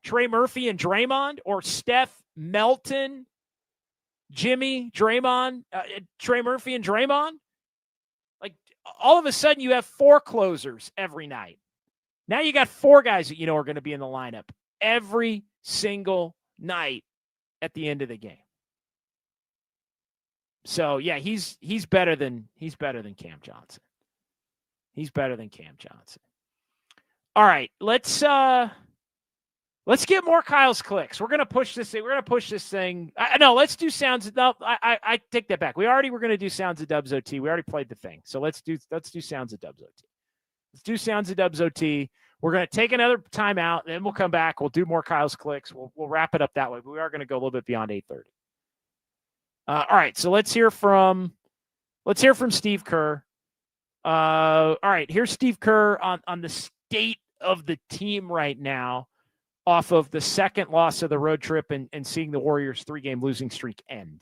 Trey Murphy, and Draymond, or Steph, Melton, Jimmy, Draymond, Trey Murphy, and Draymond. Like, all of a sudden you have 4 closers every night. Now you got 4 guys that you know are going to be in the lineup every single night at the end of the game. So yeah, he's better than Cam Johnson. He's better than Cam Johnson. All right, let's get more Kyle's clicks. We're gonna push this thing. No, let's do sounds. No, I take that back. We were gonna do sounds of Dubs OT. We already played the thing, so let's do sounds of Dubs OT. Let's do sounds of Dubs OT. We're going to take another timeout, then we'll come back. We'll do more Kyle's clicks. We'll wrap it up that way. But we are going to go a little bit beyond 8:30. All right, so let's hear from Steve Kerr. All right, here's Steve Kerr on the state of the team right now, off of the second loss of the road trip and seeing the Warriors' 3-game losing streak end.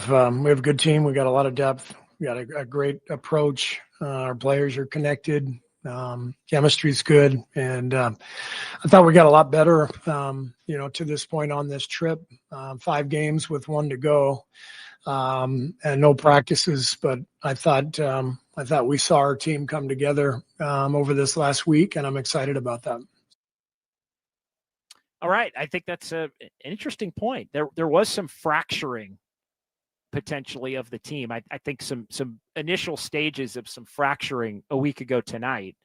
We have a good team. We got a lot of depth. We got a great approach. Our players are connected. Chemistry's good. And I thought we got a lot better, to this point on this trip. 5 games with 1 to go, and no practices. But I thought we saw our team come together over this last week, and I'm excited about that. All right. I think that's an interesting point. There was some fracturing potentially of the team. I think some initial stages of some fracturing a week ago tonight.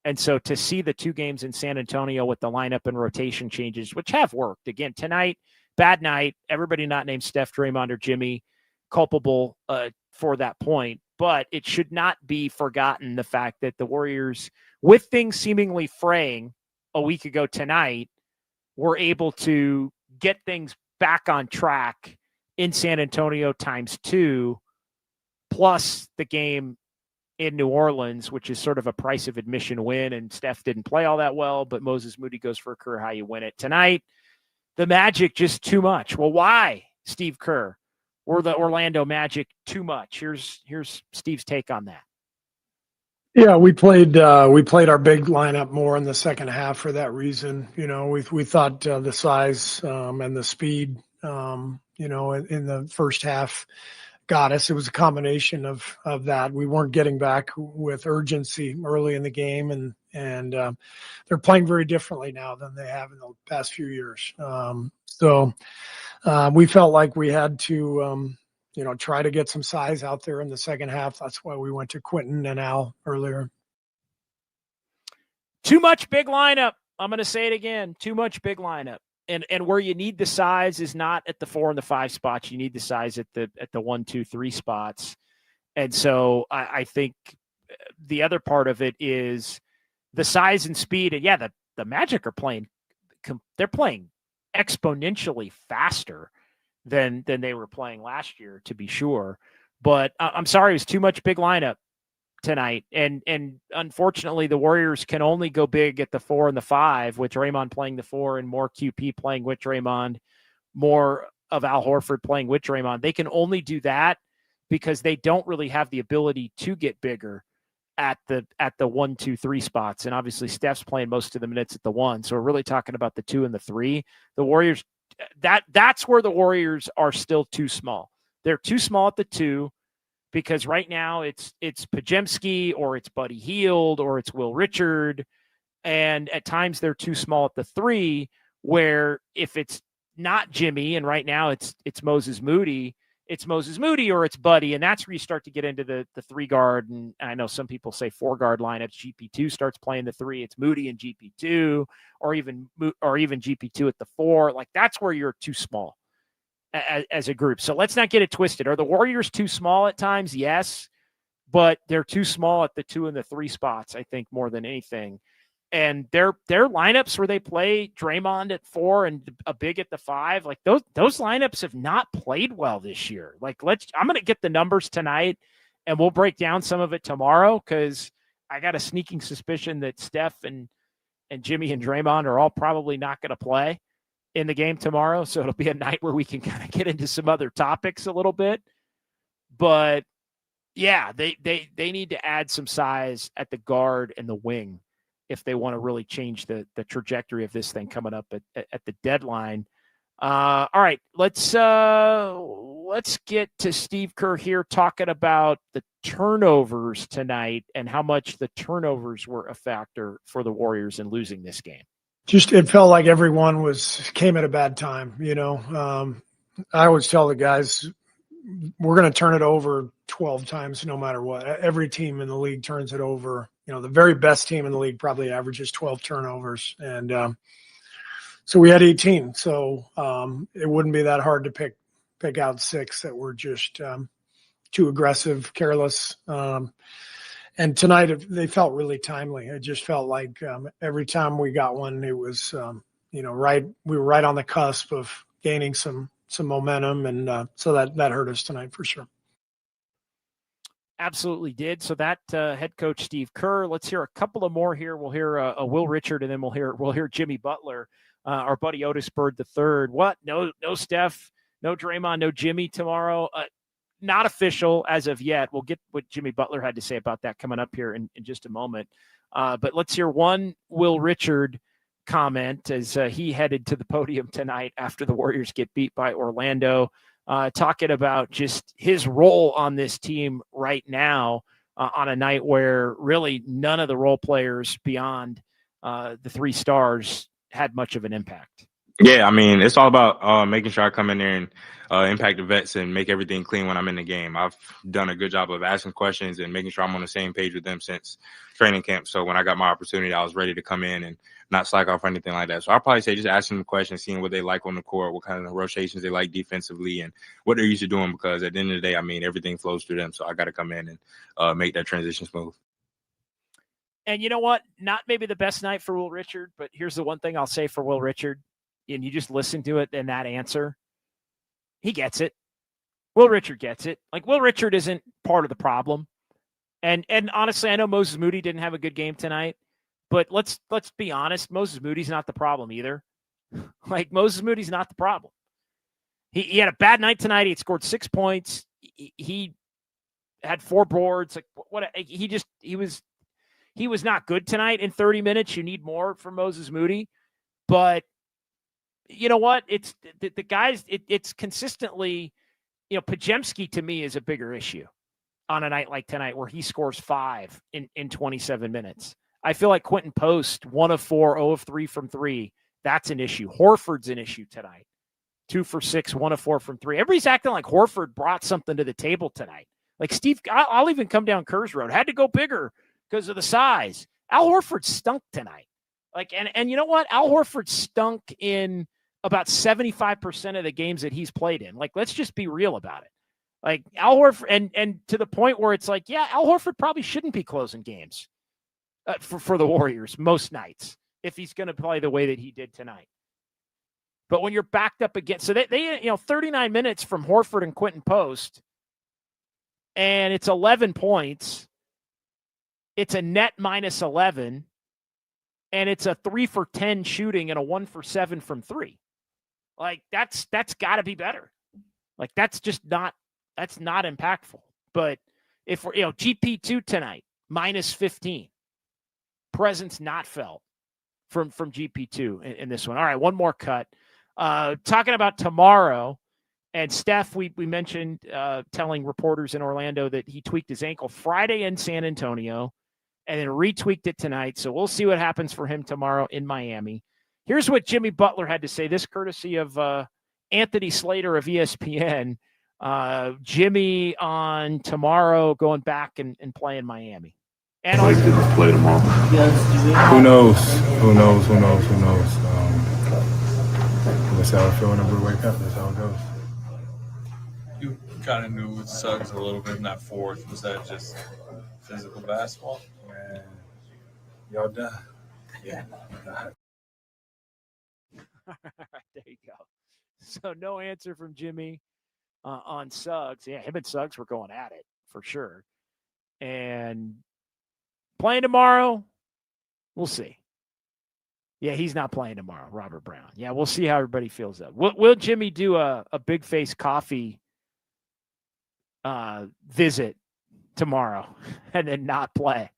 And so to see the 2 games in San Antonio with the lineup and rotation changes, which have worked. Again, tonight, bad night, everybody not named Steph, Draymond, or Jimmy culpable for that point. But it should not be forgotten the fact that the Warriors, with things seemingly fraying a week ago tonight, were able to get things back on track in San Antonio ×2, plus the game in New Orleans, which is sort of a price of admission win. And Steph didn't play all that well, but Moses Moody goes for a career high. You win it. Tonight, the Magic just too much. Well, why, Steve Kerr? Or the Orlando Magic too much? Here's Steve's take on that. Yeah, we played our big lineup more in the second half for that reason. We thought the size and the speed, in the first half got us. It was a combination of that. We weren't getting back with urgency early in the game, and they're playing very differently now than they have in the past few years. So we felt like we had to, try to get some size out there in the second half. That's why we went to Quentin and Al earlier. Too much big lineup. I'm going to say it again. Too much big lineup. And where you need the size is not at the 4 and the 5 spots. You need the size at the 1, 2, 3 spots. And so I think the other part of it is the size and speed. And yeah, the Magic are playing. They're playing exponentially faster than they were playing last year, to be sure. But I'm sorry, it was too much big lineup tonight. And unfortunately, the Warriors can only go big at the 4 and the 5, with Draymond playing the 4 and more QP playing with Draymond, more of Al Horford playing with Draymond. They can only do that because they don't really have the ability to get bigger at the 1, 2, 3 spots. And obviously Steph's playing most of the minutes at the 1. So we're really talking about the 2 and the 3. The Warriors, that's where the Warriors are still too small. They're too small at the 2 because right now it's Podziemski or it's Buddy Hield or it's Will Richard. And at times they're too small at the 3, where if it's not Jimmy and right now it's Moses Moody, or it's Buddy, and that's where you start to get into the 3 guard. And I know some people say 4 guard lineups. GP2 starts playing the 3. It's Moody and GP2, or even GP2 at the 4. Like, that's where you're too small as a group. So let's not get it twisted. Are the Warriors too small at times? Yes, but they're too small at the 2 and the 3 spots, I think, more than anything. And their lineups where they play Draymond at 4 and a big at the 5, like those lineups have not played well this year. Like, I'm going to get the numbers tonight and we'll break down some of it tomorrow, because I got a sneaking suspicion that Steph and Jimmy and Draymond are all probably not going to play in the game tomorrow. So it'll be a night where we can kind of get into some other topics a little bit. But yeah, they need to add some size at the guard and the wing if they want to really change the trajectory of this thing coming up at the deadline. All right, let's get to Steve Kerr here talking about the turnovers tonight and how much the turnovers were a factor for the Warriors in losing this game. Just, it felt like everyone came at a bad time. I always tell the guys, we're going to turn it over 12 times no matter what. Every team in the league turns it over. The very best team in the league probably averages 12 turnovers. And so we had 18. So it wouldn't be that hard to pick out 6 that were just too aggressive, careless. And tonight they felt really timely. It just felt like every time we got one, it was, right. We were right on the cusp of gaining some momentum. And so that hurt us tonight for sure. Absolutely did. So that head coach Steve Kerr. Let's hear a couple of more here. We'll hear a Will Richard, and then we'll hear Jimmy Butler, our buddy Otis Bird III. What? No Steph, no Draymond, no Jimmy tomorrow. Not official as of yet. We'll get what Jimmy Butler had to say about that coming up here in just a moment. But let's hear one Will Richard comment as he headed to the podium tonight after the Warriors get beat by Orlando. Talking about just his role on this team right now on a night where really none of the role players beyond the 3 stars had much of an impact. Yeah, I mean, it's all about making sure I come in there and impact the vets and make everything clean when I'm in the game. I've done a good job of asking questions and making sure I'm on the same page with them since training camp. So when I got my opportunity, I was ready to come in and not slack off or anything like that. So I'll probably say just asking them questions, seeing what they like on the court, what kind of rotations they like defensively, and what they're used to doing, because at the end of the day, I mean, everything flows through them. So I got to come in and make that transition smooth. And you know what? Not maybe the best night for Will Richard, but here's the one thing I'll say for Will Richard, and you just listen to it and that answer, he gets it. Will Richard gets it. Like, Will Richard isn't part of the problem. And honestly, I know Moses Moody didn't have a good game tonight, but let's be honest. Moses Moody's not the problem either. Like, Moses Moody's not the problem. He had a bad night tonight. He had scored 6 points. He had 4 boards. Like, what? He was not good tonight in 30 minutes. You need more from Moses Moody, but you know what? It's the guys. It's consistently, Podziemski to me is a bigger issue on a night like tonight where he scores 5 in 27 minutes. I feel like Quentin Post, 1 of 4, 0 of 3 from 3. That's an issue. Horford's an issue tonight. 2 for 6, 1 of 4 from 3. Everybody's acting like Horford brought something to the table tonight. Like, Steve, I'll even come down Kerr's road. Had to go bigger because of the size. Al Horford stunk tonight. Like, and you know what? Al Horford stunk in about 75% of the games that he's played in. Like, let's just be real about it. Like Al Horford, and to the point where it's like, yeah, Al Horford probably shouldn't be closing games for the Warriors most nights if he's going to play the way that he did tonight. But when you're backed up against, so they 39 minutes from Horford and Quentin Post, and it's 11 points. It's a net minus 11, and it's a 3 for 10 shooting and a 1 for 7 from three. Like that's got to be better. Like that's not impactful. But if we're, GP2 tonight, minus 15, presence not felt from GP2 in this one. All right, one more cut. Talking about tomorrow, and Steph, we mentioned telling reporters in Orlando that he tweaked his ankle Friday in San Antonio and then retweaked it tonight. So we'll see what happens for him tomorrow in Miami. Here's what Jimmy Butler had to say, this courtesy of Anthony Slater of ESPN. Jimmy on tomorrow going back and playing Miami. And I didn't play tomorrow. Who knows? That's how I feel whenever we wake up. That's how it goes. You kind of knew with Suggs a little bit in that fourth. Was that just physical basketball? Man, y'all done. Yeah. There you go. So no answer from Jimmy on Suggs. Yeah, him and Suggs were going at it for sure. And playing tomorrow, we'll see. Yeah, he's not playing tomorrow, Robert Brown. Yeah, we'll see how everybody feels that. Will Jimmy do a Big Face Coffee visit tomorrow and then not play?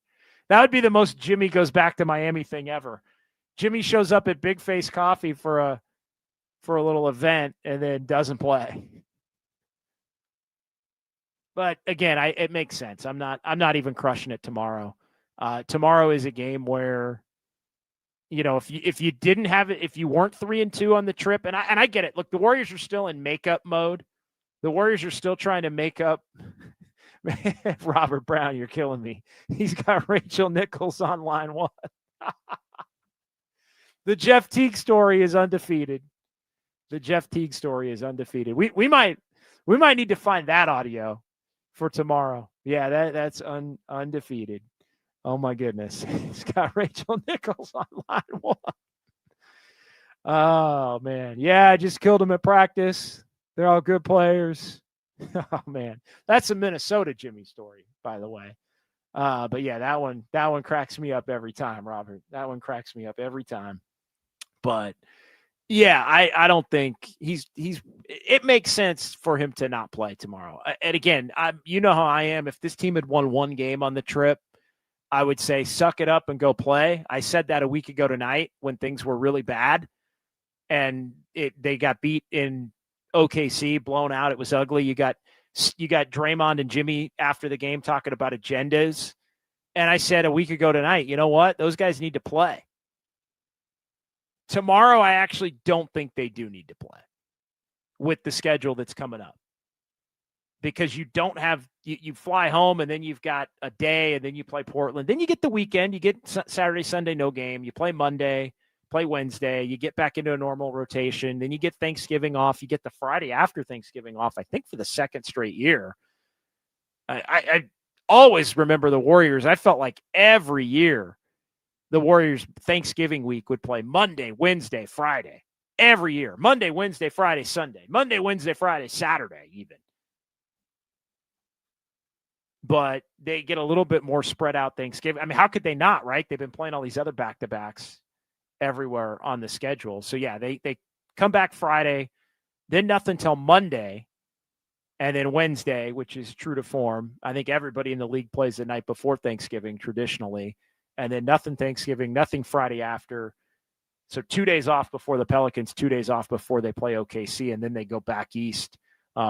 That would be the most Jimmy goes back to Miami thing ever. Jimmy shows up at Big Face Coffee for a little event and then doesn't play. But again, it makes sense. I'm not even crushing it tomorrow. Tomorrow is a game where, if you didn't have it, if you weren't 3-2 on the trip, and I get it. Look, the Warriors are still in makeup mode. The Warriors are still trying to make up. Robert Brown, you're killing me. He's got Rachel Nichols on line one. The Jeff Teague story is undefeated. The Jeff Teague story is undefeated. We might need to find that audio for tomorrow. Yeah, that's undefeated. Oh my goodness. He's got Rachel Nichols on line one. Oh man. Yeah, I just killed him at practice. They're all good players. Oh man. That's a Minnesota Jimmy story, by the way. But yeah, that one cracks me up every time, Robert. That one cracks me up every time. But yeah, I don't think it makes sense for him to not play tomorrow. And again, you know how I am. If this team had won one game on the trip, I would say suck it up and go play. I said that a week ago tonight when things were really bad and they got beat in OKC, blown out. It was ugly. You got Draymond and Jimmy after the game talking about agendas. And I said a week ago tonight, you know what? Those guys need to play. Tomorrow, I actually don't think they do need to play with the schedule that's coming up. Because you don't have, you fly home and then you've got a day and then you play Portland. Then you get the weekend, you get Saturday, Sunday, no game. You play Monday, play Wednesday. You get back into a normal rotation. Then you get Thanksgiving off. You get the Friday after Thanksgiving off, I think for the second straight year. I always remember the Warriors. I felt like every year the Warriors Thanksgiving week would play Monday, Wednesday, Friday. Every year. Monday, Wednesday, Friday, Sunday. Monday, Wednesday, Friday, Saturday even. But they get a little bit more spread out Thanksgiving. I mean, how could they not, right? They've been playing all these other back-to-backs everywhere on the schedule. So, yeah, they come back Friday, then nothing till Monday, and then Wednesday, which is true to form. I think everybody in the league plays the night before Thanksgiving traditionally, and then nothing Thanksgiving, nothing Friday after. So 2 days off before the Pelicans, 2 days off before they play OKC, and then they go back east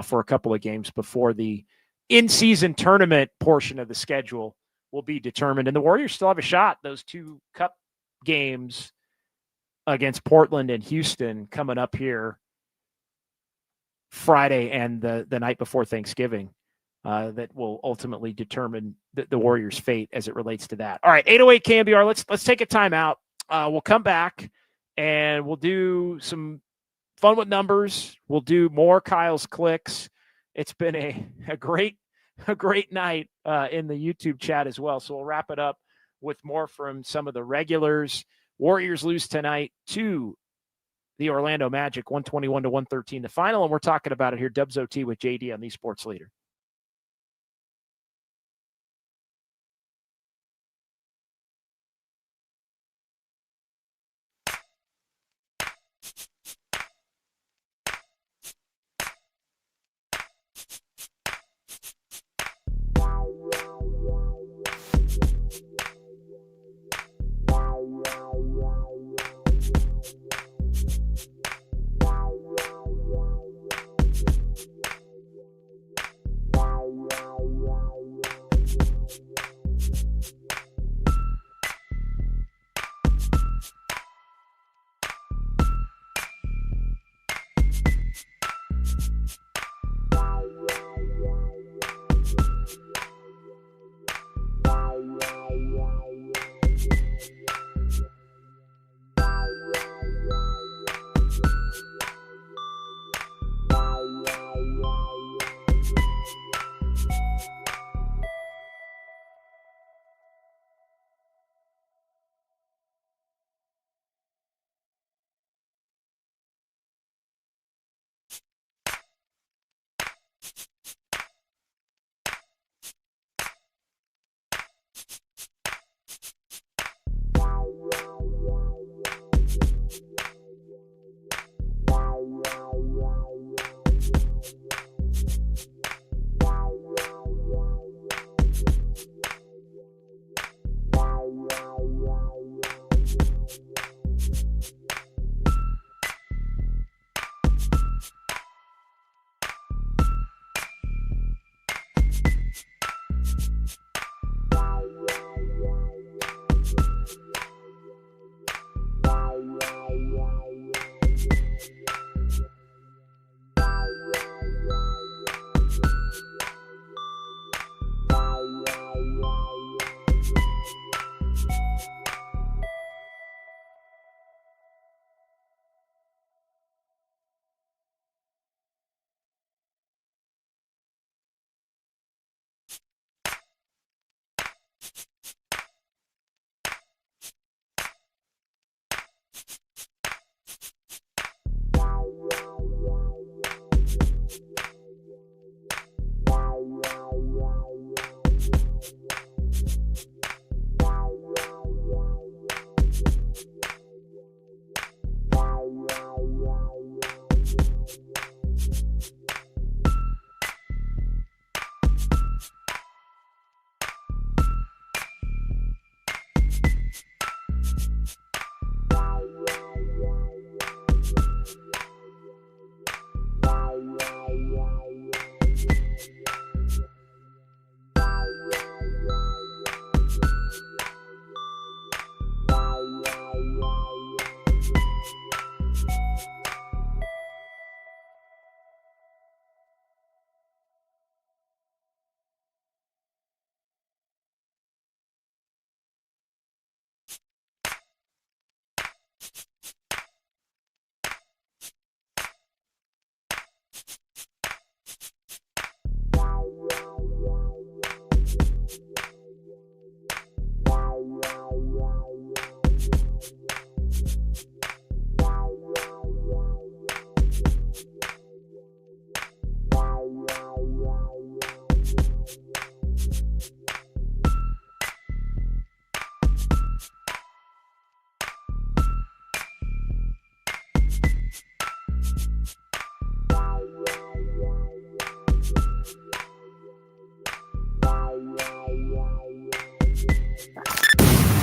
for a couple of games before the in-season tournament portion of the schedule will be determined. And the Warriors still have a shot. Those two cup games against Portland and Houston coming up here Friday and the night before Thanksgiving that will ultimately determine the Warriors' fate as it relates to that. All right, 808 KMBR. Let's take a timeout. We'll come back and we'll do some Fun with numbers. We'll do more Kyle's clicks. It's been a great night in the YouTube chat as well. So we'll wrap it up with more from some of the regulars. Warriors lose tonight to the Orlando Magic, 121-113, the final, and we're talking about it here. Dubs OT with JD on the Sports Leader.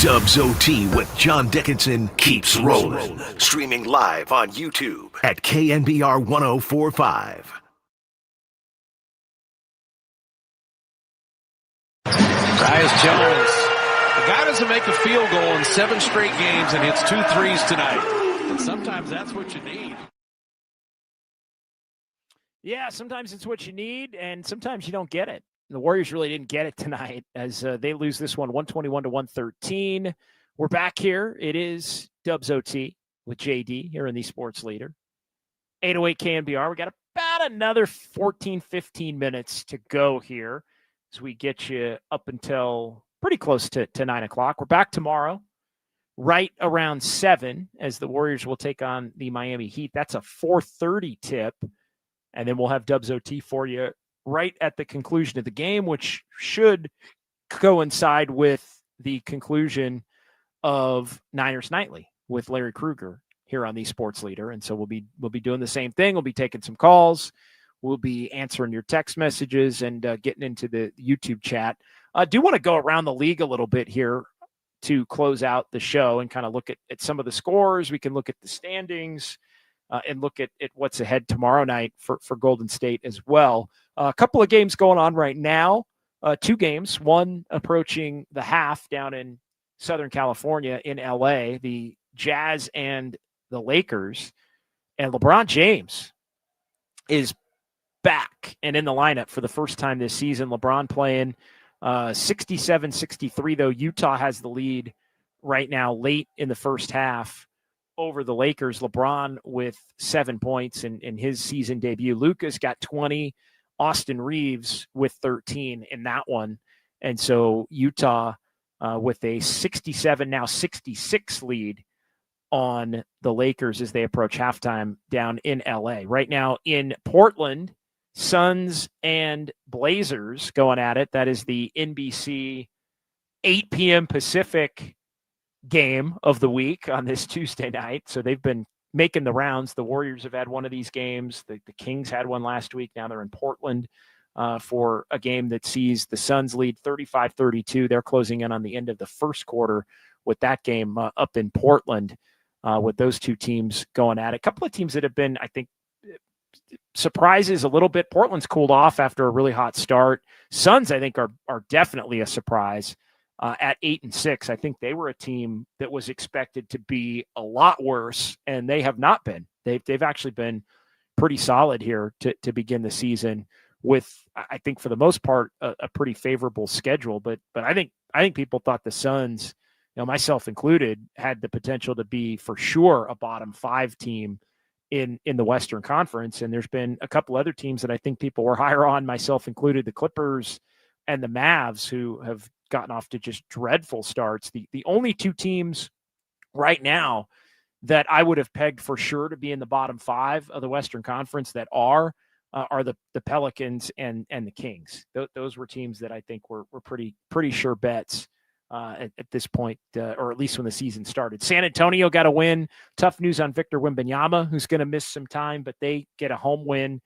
Dubs OT with John Dickinson keeps rolling. Streaming live on YouTube at KNBR 1045. Tyus Jones, the guy doesn't make a field goal in 7 straight games and hits 2 threes tonight. And sometimes that's what you need. Yeah, sometimes it's what you need, and sometimes you don't get it. The Warriors really didn't get it tonight as they lose this one 121-113. We're back here. It is Dubs OT with JD here in the Sports Leader. 808 KNBR. We got about another 14, 15 minutes to go here as we get you up until pretty close to 9 o'clock. We're back tomorrow right around 7 as the Warriors will take on the Miami Heat. That's a 4:30 tip. And then we'll have Dubs OT for you right at the conclusion of the game, which should coincide with the conclusion of Niners Nightly with Larry Krueger here on the Sports Leader. And so we'll be doing the same thing. We'll be taking some calls. We'll be answering your text messages and getting into the YouTube chat. I do want to go around the league a little bit here to close out the show and kind of look at some of the scores. We can look at the standings and look at what's ahead tomorrow night for Golden State as well. A couple of games going on right now. 2 games, one approaching the half down in Southern California in LA, the Jazz and the Lakers. And LeBron James is back and in the lineup for the first time this season. LeBron playing 67-63, though. Utah has the lead right now late in the first half over the Lakers. LeBron with 7 points in his season debut. Luka's got 20. Austin Reeves with 13 in that one. And so Utah with a 67, now 66 lead on the Lakers as they approach halftime down in LA. Right now in Portland, Suns and Blazers going at it. That is the NBC 8 p.m. Pacific game of the week on this Tuesday night. So they've been making the rounds. The Warriors have had one of these games. The Kings had one last week. Now they're in Portland for a game that sees the Suns lead 35-32. They're closing in on the end of the first quarter with that game up in Portland with those two teams going at it. A couple of teams that have been, I think, surprises a little bit. Portland's cooled off after a really hot start. Suns, I think, are definitely a surprise at 8-6. I think they were a team that was expected to be a lot worse, and they have not been. They've actually been pretty solid here to begin the season with, I think, for the most part, a pretty favorable schedule. But I think people thought the Suns, myself included, had the potential to be for sure a bottom 5 team in the Western Conference. And there's been a couple other teams that I think people were higher on, myself included, the Clippers and the Mavs, who have gotten off to just dreadful starts. The only 2 teams right now that I would have pegged for sure to be in the bottom 5 of the Western Conference that are the Pelicans and the Kings. Those were teams that I think were pretty sure bets at this point, or at least when the season started. San Antonio got a win. Tough news on Victor Wembanyama, who's going to miss some time, but they get a home win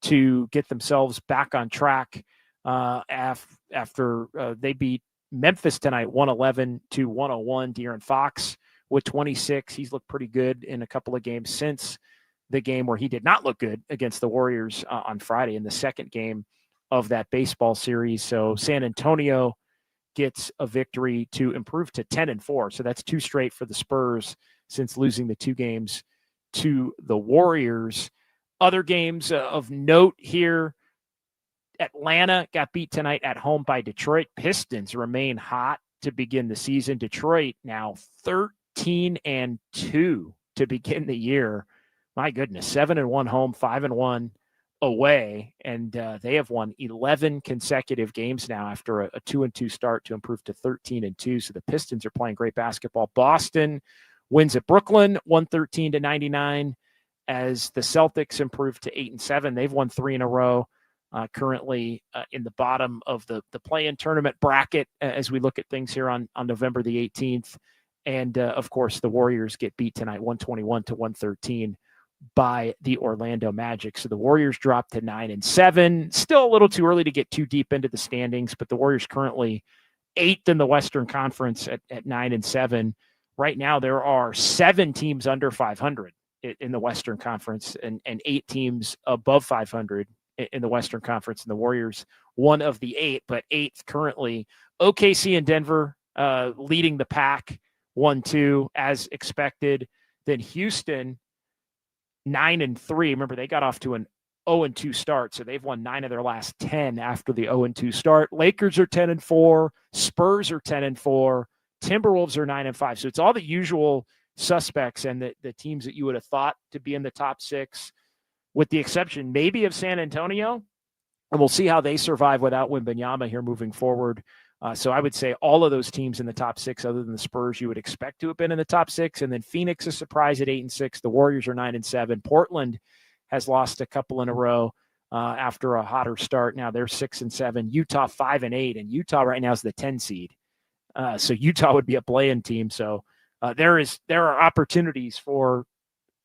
to get themselves back on track after they beat Memphis tonight, 111-101. De'Aaron Fox with 26. He's looked pretty good in a couple of games since the game where he did not look good against the Warriors on Friday in the second game of that baseball series. So San Antonio gets a victory to improve to 10-4. So that's 2 straight for the Spurs since losing the 2 games to the Warriors. Other games of note here: Atlanta got beat tonight at home by Detroit. Pistons remain hot to begin the season. Detroit now 13-2 to begin the year. My goodness, 7-1 home, 5-1 away, and they have won 11 consecutive games now after a 2-2 start to improve to 13-2. So the Pistons are playing great basketball. Boston wins at Brooklyn, 113-99, as the Celtics improve to 8-7. They've won 3 in a row. Currently in the bottom of the play-in tournament bracket as we look at things here on November the 18th. And, of course, the Warriors get beat tonight, 121-113 by the Orlando Magic. So the Warriors drop to 9-7. Still a little too early to get too deep into the standings, but the Warriors currently 8th in the Western Conference at 9-7. Right now there are 7 teams under 500 in the Western Conference and 8 teams above 500 in the Western Conference, and the Warriors one of the 8, but 8th currently. OKC and Denver leading the pack 1-2 as expected. Then Houston 9-3. Remember, they got off to an 0-2 start, so they've won 9 of their last 10 after the 0-2 start. Lakers are 10-4. Spurs are 10-4. Timberwolves are 9-5. So it's all the usual suspects and the teams that you would have thought to be in the top 6. with the exception maybe of San Antonio. And we'll see how they survive without Wembanyama here moving forward. So I would say all of those teams in the top 6, other than the Spurs, you would expect to have been in the top 6. And then Phoenix is surprised at 8-6. The Warriors are 9-7. Portland has lost a couple in a row after a hotter start. Now they're 6-7. Utah 5-8, and Utah right now is the 10 seed. So Utah would be a play-in team. So there are opportunities for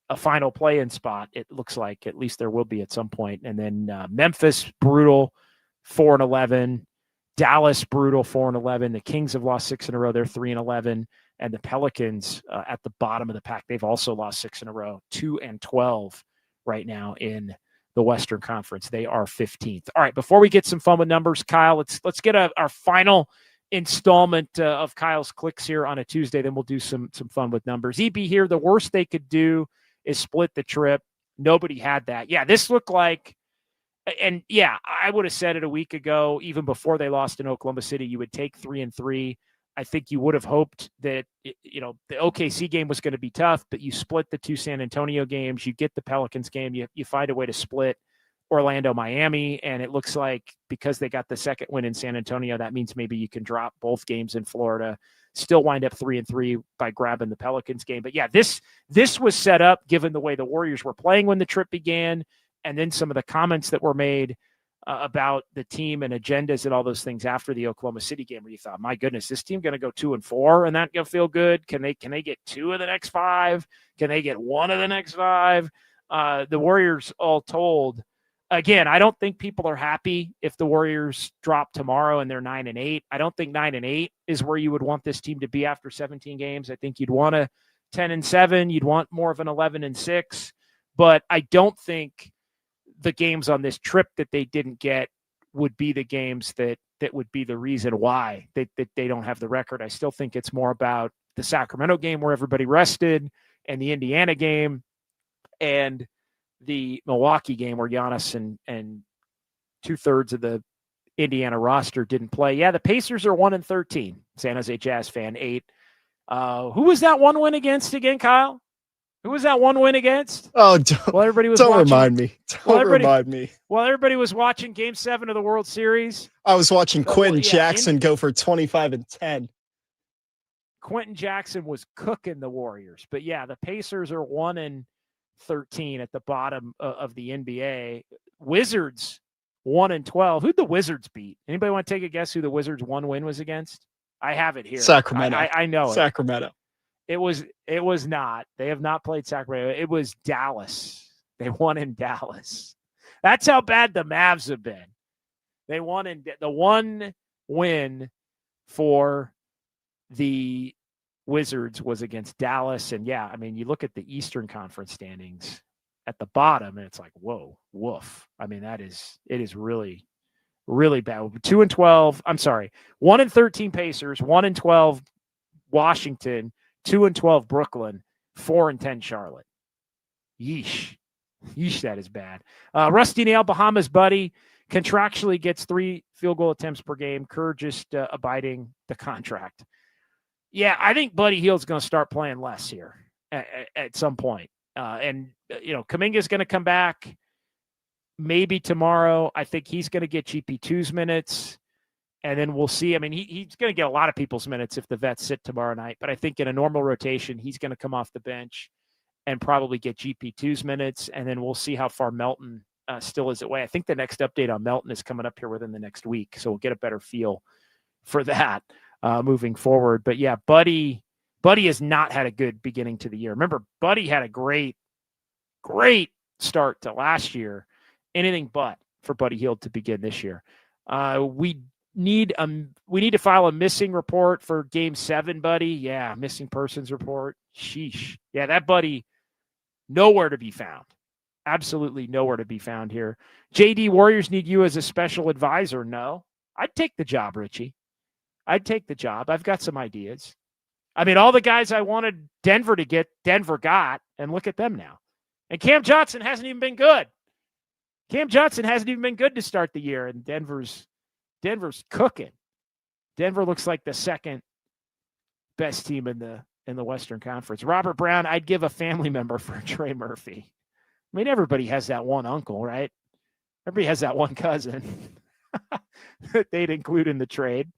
a final play-in spot. It looks like at least there will be at some point. And then Memphis brutal 4-11. Dallas brutal 4-11. The Kings have lost 6 in a row. They're 3-11. And the Pelicans at the bottom of the pack, they've also lost 6 in a row, 2-12 right now in the Western Conference. They are 15th. All right, before we get some fun with numbers, Kyle, let's get our final installment of Kyle's clicks here on a Tuesday. Then we'll do some fun with numbers. EB here, the worst they could do is split the trip. Nobody had that. Yeah, this looked like, and yeah, I would have said it a week ago, even before they lost in Oklahoma City, you would take 3-3. I think you would have hoped that, the OKC game was going to be tough, but you split the 2 San Antonio games. You get the Pelicans game. You find a way to split Orlando, Miami, and it looks like because they got the second win in San Antonio, that means maybe you can drop both games in Florida, still wind up 3-3 by grabbing the Pelicans game. But yeah, this was set up given the way the Warriors were playing when the trip began, and then some of the comments that were made about the team and agendas and all those things after the Oklahoma City game, where you thought, my goodness, this team going to go 2-4 and that going to feel good? Can they get 2 of the next 5? Can they get 1 of the next 5? The Warriors, all told, again, I don't think people are happy if the Warriors drop tomorrow and they're 9-8. I don't think 9-8 is where you would want this team to be after 17 games. I think you'd want a 10-7. You'd want more of an 11-6. But I don't think the games on this trip that they didn't get would be the games that would be the reason why they don't have the record. I still think it's more about the Sacramento game where everybody rested, and the Indiana game, and the Milwaukee game where Giannis and 2/3 of the Indiana roster didn't play. Yeah, the Pacers are 1-13. San Jose Jazz fan 8. Who was that one win against again, Kyle? Who was that one win against? Oh, everybody was don't watching, remind me. Remind me. While everybody was watching Game 7 of the World Series, I was watching Quentin Jackson go for 25-10. Quentin Jackson was cooking the Warriors. But yeah, the Pacers are 1-13 at the bottom of the NBA. Wizards 1-12. Who'd the Wizards beat? Anybody want to take a guess who the Wizards' one win was against? I have it here. Sacramento. I know Sacramento. It was not. They have not played Sacramento. It was Dallas. They won in Dallas. That's how bad the Mavs have been. They won in the one win for the Wizards was against Dallas. And yeah, I mean, you look at the Eastern Conference standings at the bottom and it's like, whoa, woof. I mean, it is really, really bad. 2-12. I'm sorry. 1-13 Pacers, 1-12 Washington, 2-12 Brooklyn, 4-10 Charlotte. Yeesh, that is bad. Rusty Nail, Bahamas buddy, contractually gets 3 field goal attempts per game. Kerr just abiding the contract. Yeah, I think Buddy Hield's going to start playing less here at some point. And Kuminga's going to come back maybe tomorrow. I think he's going to get GP2's minutes. And then we'll see. I mean, he's going to get a lot of people's minutes if the vets sit tomorrow night. But I think in a normal rotation, he's going to come off the bench and probably get GP2's minutes. And then we'll see how far Melton still is away. I think the next update on Melton is coming up here within the next week. So we'll get a better feel for that moving forward. But yeah, Buddy has not had a good beginning to the year. Remember, Buddy had a great start to last year. Anything but for Buddy Hield to begin this year. We need to file a missing report for Game 7, Buddy. Yeah, missing persons report. Sheesh. Yeah, that Buddy, nowhere to be found. Absolutely nowhere to be found here. JD, Warriors need you as a special advisor. No, I'd take the job, Richie. I'd take the job. I've got some ideas. I mean, all the guys I wanted Denver to get, Denver got, and look at them now. And Cam Johnson hasn't even been good. Cam Johnson hasn't even been good to start the year, and Denver's cooking. Denver looks like the second best team in the Western Conference. Robert Brown, I'd give a family member for Trey Murphy. I mean, everybody has that one uncle, right? Everybody has that one cousin that they'd include in the trade.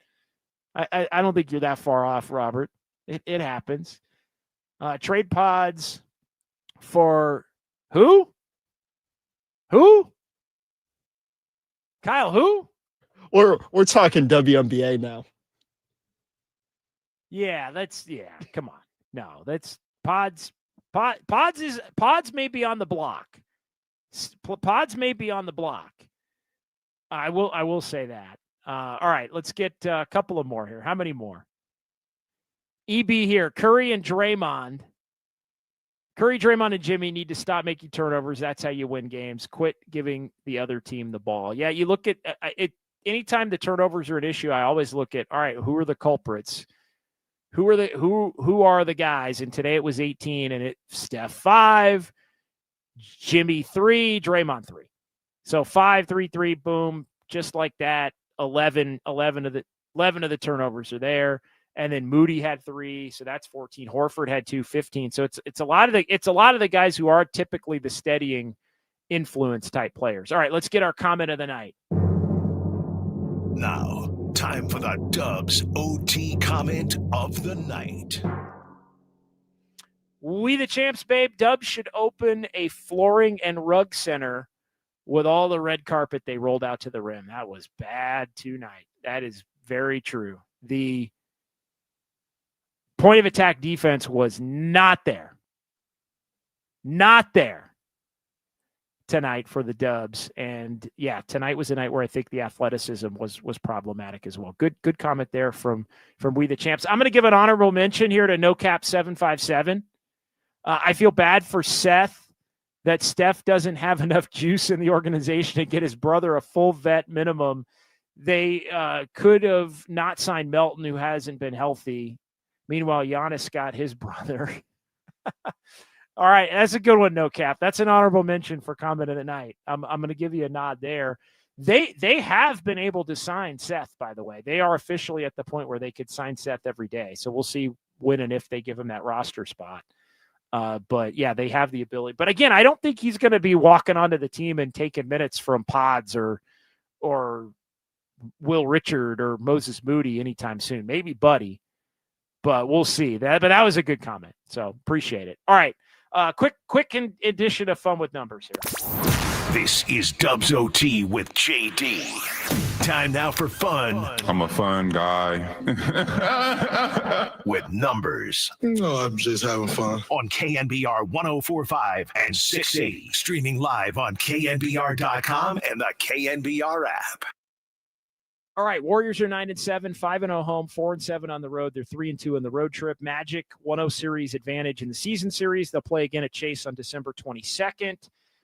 I don't think you're that far off, Robert. It happens. Trade pods for who? Who? Kyle, who? We're talking WNBA now. Come on. No, that's pods. Pods may be on the block. Pods may be on the block. I will say that. All right, let's get a couple of more here. How many more? EB here. Curry, Draymond, and Jimmy need to stop making turnovers. That's how you win games. Quit giving the other team the ball. Yeah, you look at it. Anytime the turnovers are an issue, I always look at, all right, who are the culprits? Who are the guys? And today it was 18, and Steph 5, Jimmy 3, Draymond 3. So 5, 3, 3, boom, just like that. 11 of the turnovers are there. And then Moody had 3, so that's 14. Horford had 2, 15. So it's a lot of the guys who are typically the steadying influence type players. All right, let's get our comment of the night. Now, time for the Dubs OT comment of the night. We the champs, babe. Dubs should open a flooring and rug center with all the red carpet they rolled out to the rim. That was bad tonight. That is very true. The point of attack defense was not there tonight for the Dubs. And yeah, tonight was a night where I think the athleticism was problematic as well. Good comment there from We the Champs. I'm going to give an honorable mention here to NoCap757. I feel bad for Seth that Steph doesn't have enough juice in the organization to get his brother a full vet minimum. They could have not signed Melton, who hasn't been healthy. Meanwhile, Giannis got his brother. All right, that's a good one, No Cap. That's an honorable mention for comment of the night. I'm going to give you a nod there. They have been able to sign Seth, by the way. They are officially at the point where they could sign Seth every day. So we'll see when and if they give him that roster spot. But yeah, they have the ability. But again, I don't think he's going to be walking onto the team and taking minutes from Pods or Will Richard or Moses Moody anytime soon. Maybe Buddy, but we'll see. But that was a good comment. So appreciate it. All right. Quick addition of fun with numbers here. This is Dubs OT with JD. Time now for fun. I'm a fun guy. With numbers. No, I'm just having fun. On KNBR 104.5 and 680. Streaming live on KNBR.com and the KNBR app. All right, Warriors are 9-7, 5-0 home, 4-7 on the road. They're 3-2 in the road trip. Magic 1-0 series advantage in the season series. They'll play again at Chase on December 22nd.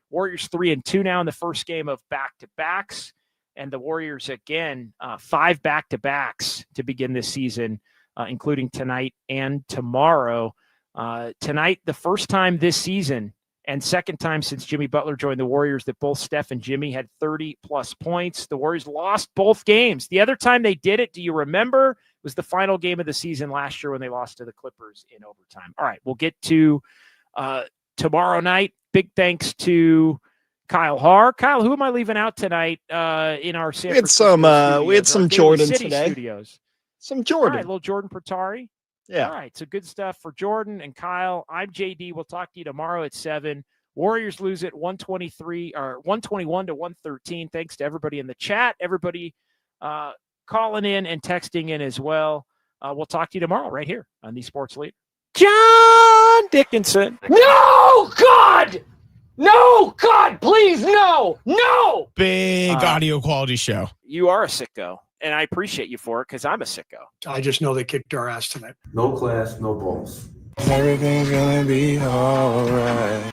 Warriors 3-2 now in the first game of back-to-backs, and the Warriors again 5 back-to-backs to begin this season, including tonight and tomorrow. Tonight, the first time this season and second time since Jimmy Butler joined the Warriors that both Steph and Jimmy had 30-plus points. The Warriors lost both games. The other time they did it, do you remember? It was the final game of the season last year when they lost to the Clippers in overtime. All right, we'll get to tomorrow night. Big thanks to Kyle Haar. Kyle, who am I leaving out tonight in our San Francisco we had some Jordan City today. Studios? Some Jordan. All right, little Jordan Pertari. Yeah. All right, so good stuff for Jordan and Kyle. I'm JD. We'll talk to you tomorrow at 7. Warriors lose it 121 to 113. Thanks to everybody in the chat, everybody calling in and texting in as well. We'll talk to you tomorrow right here on the Sports Leader. John Dickinson. No, God! No, God, please, no! No! Big audio quality show. You are a sicko, and I appreciate you for it because I'm a sicko. I just know they kicked our ass tonight. No class, no balls. Everything's gonna be alright.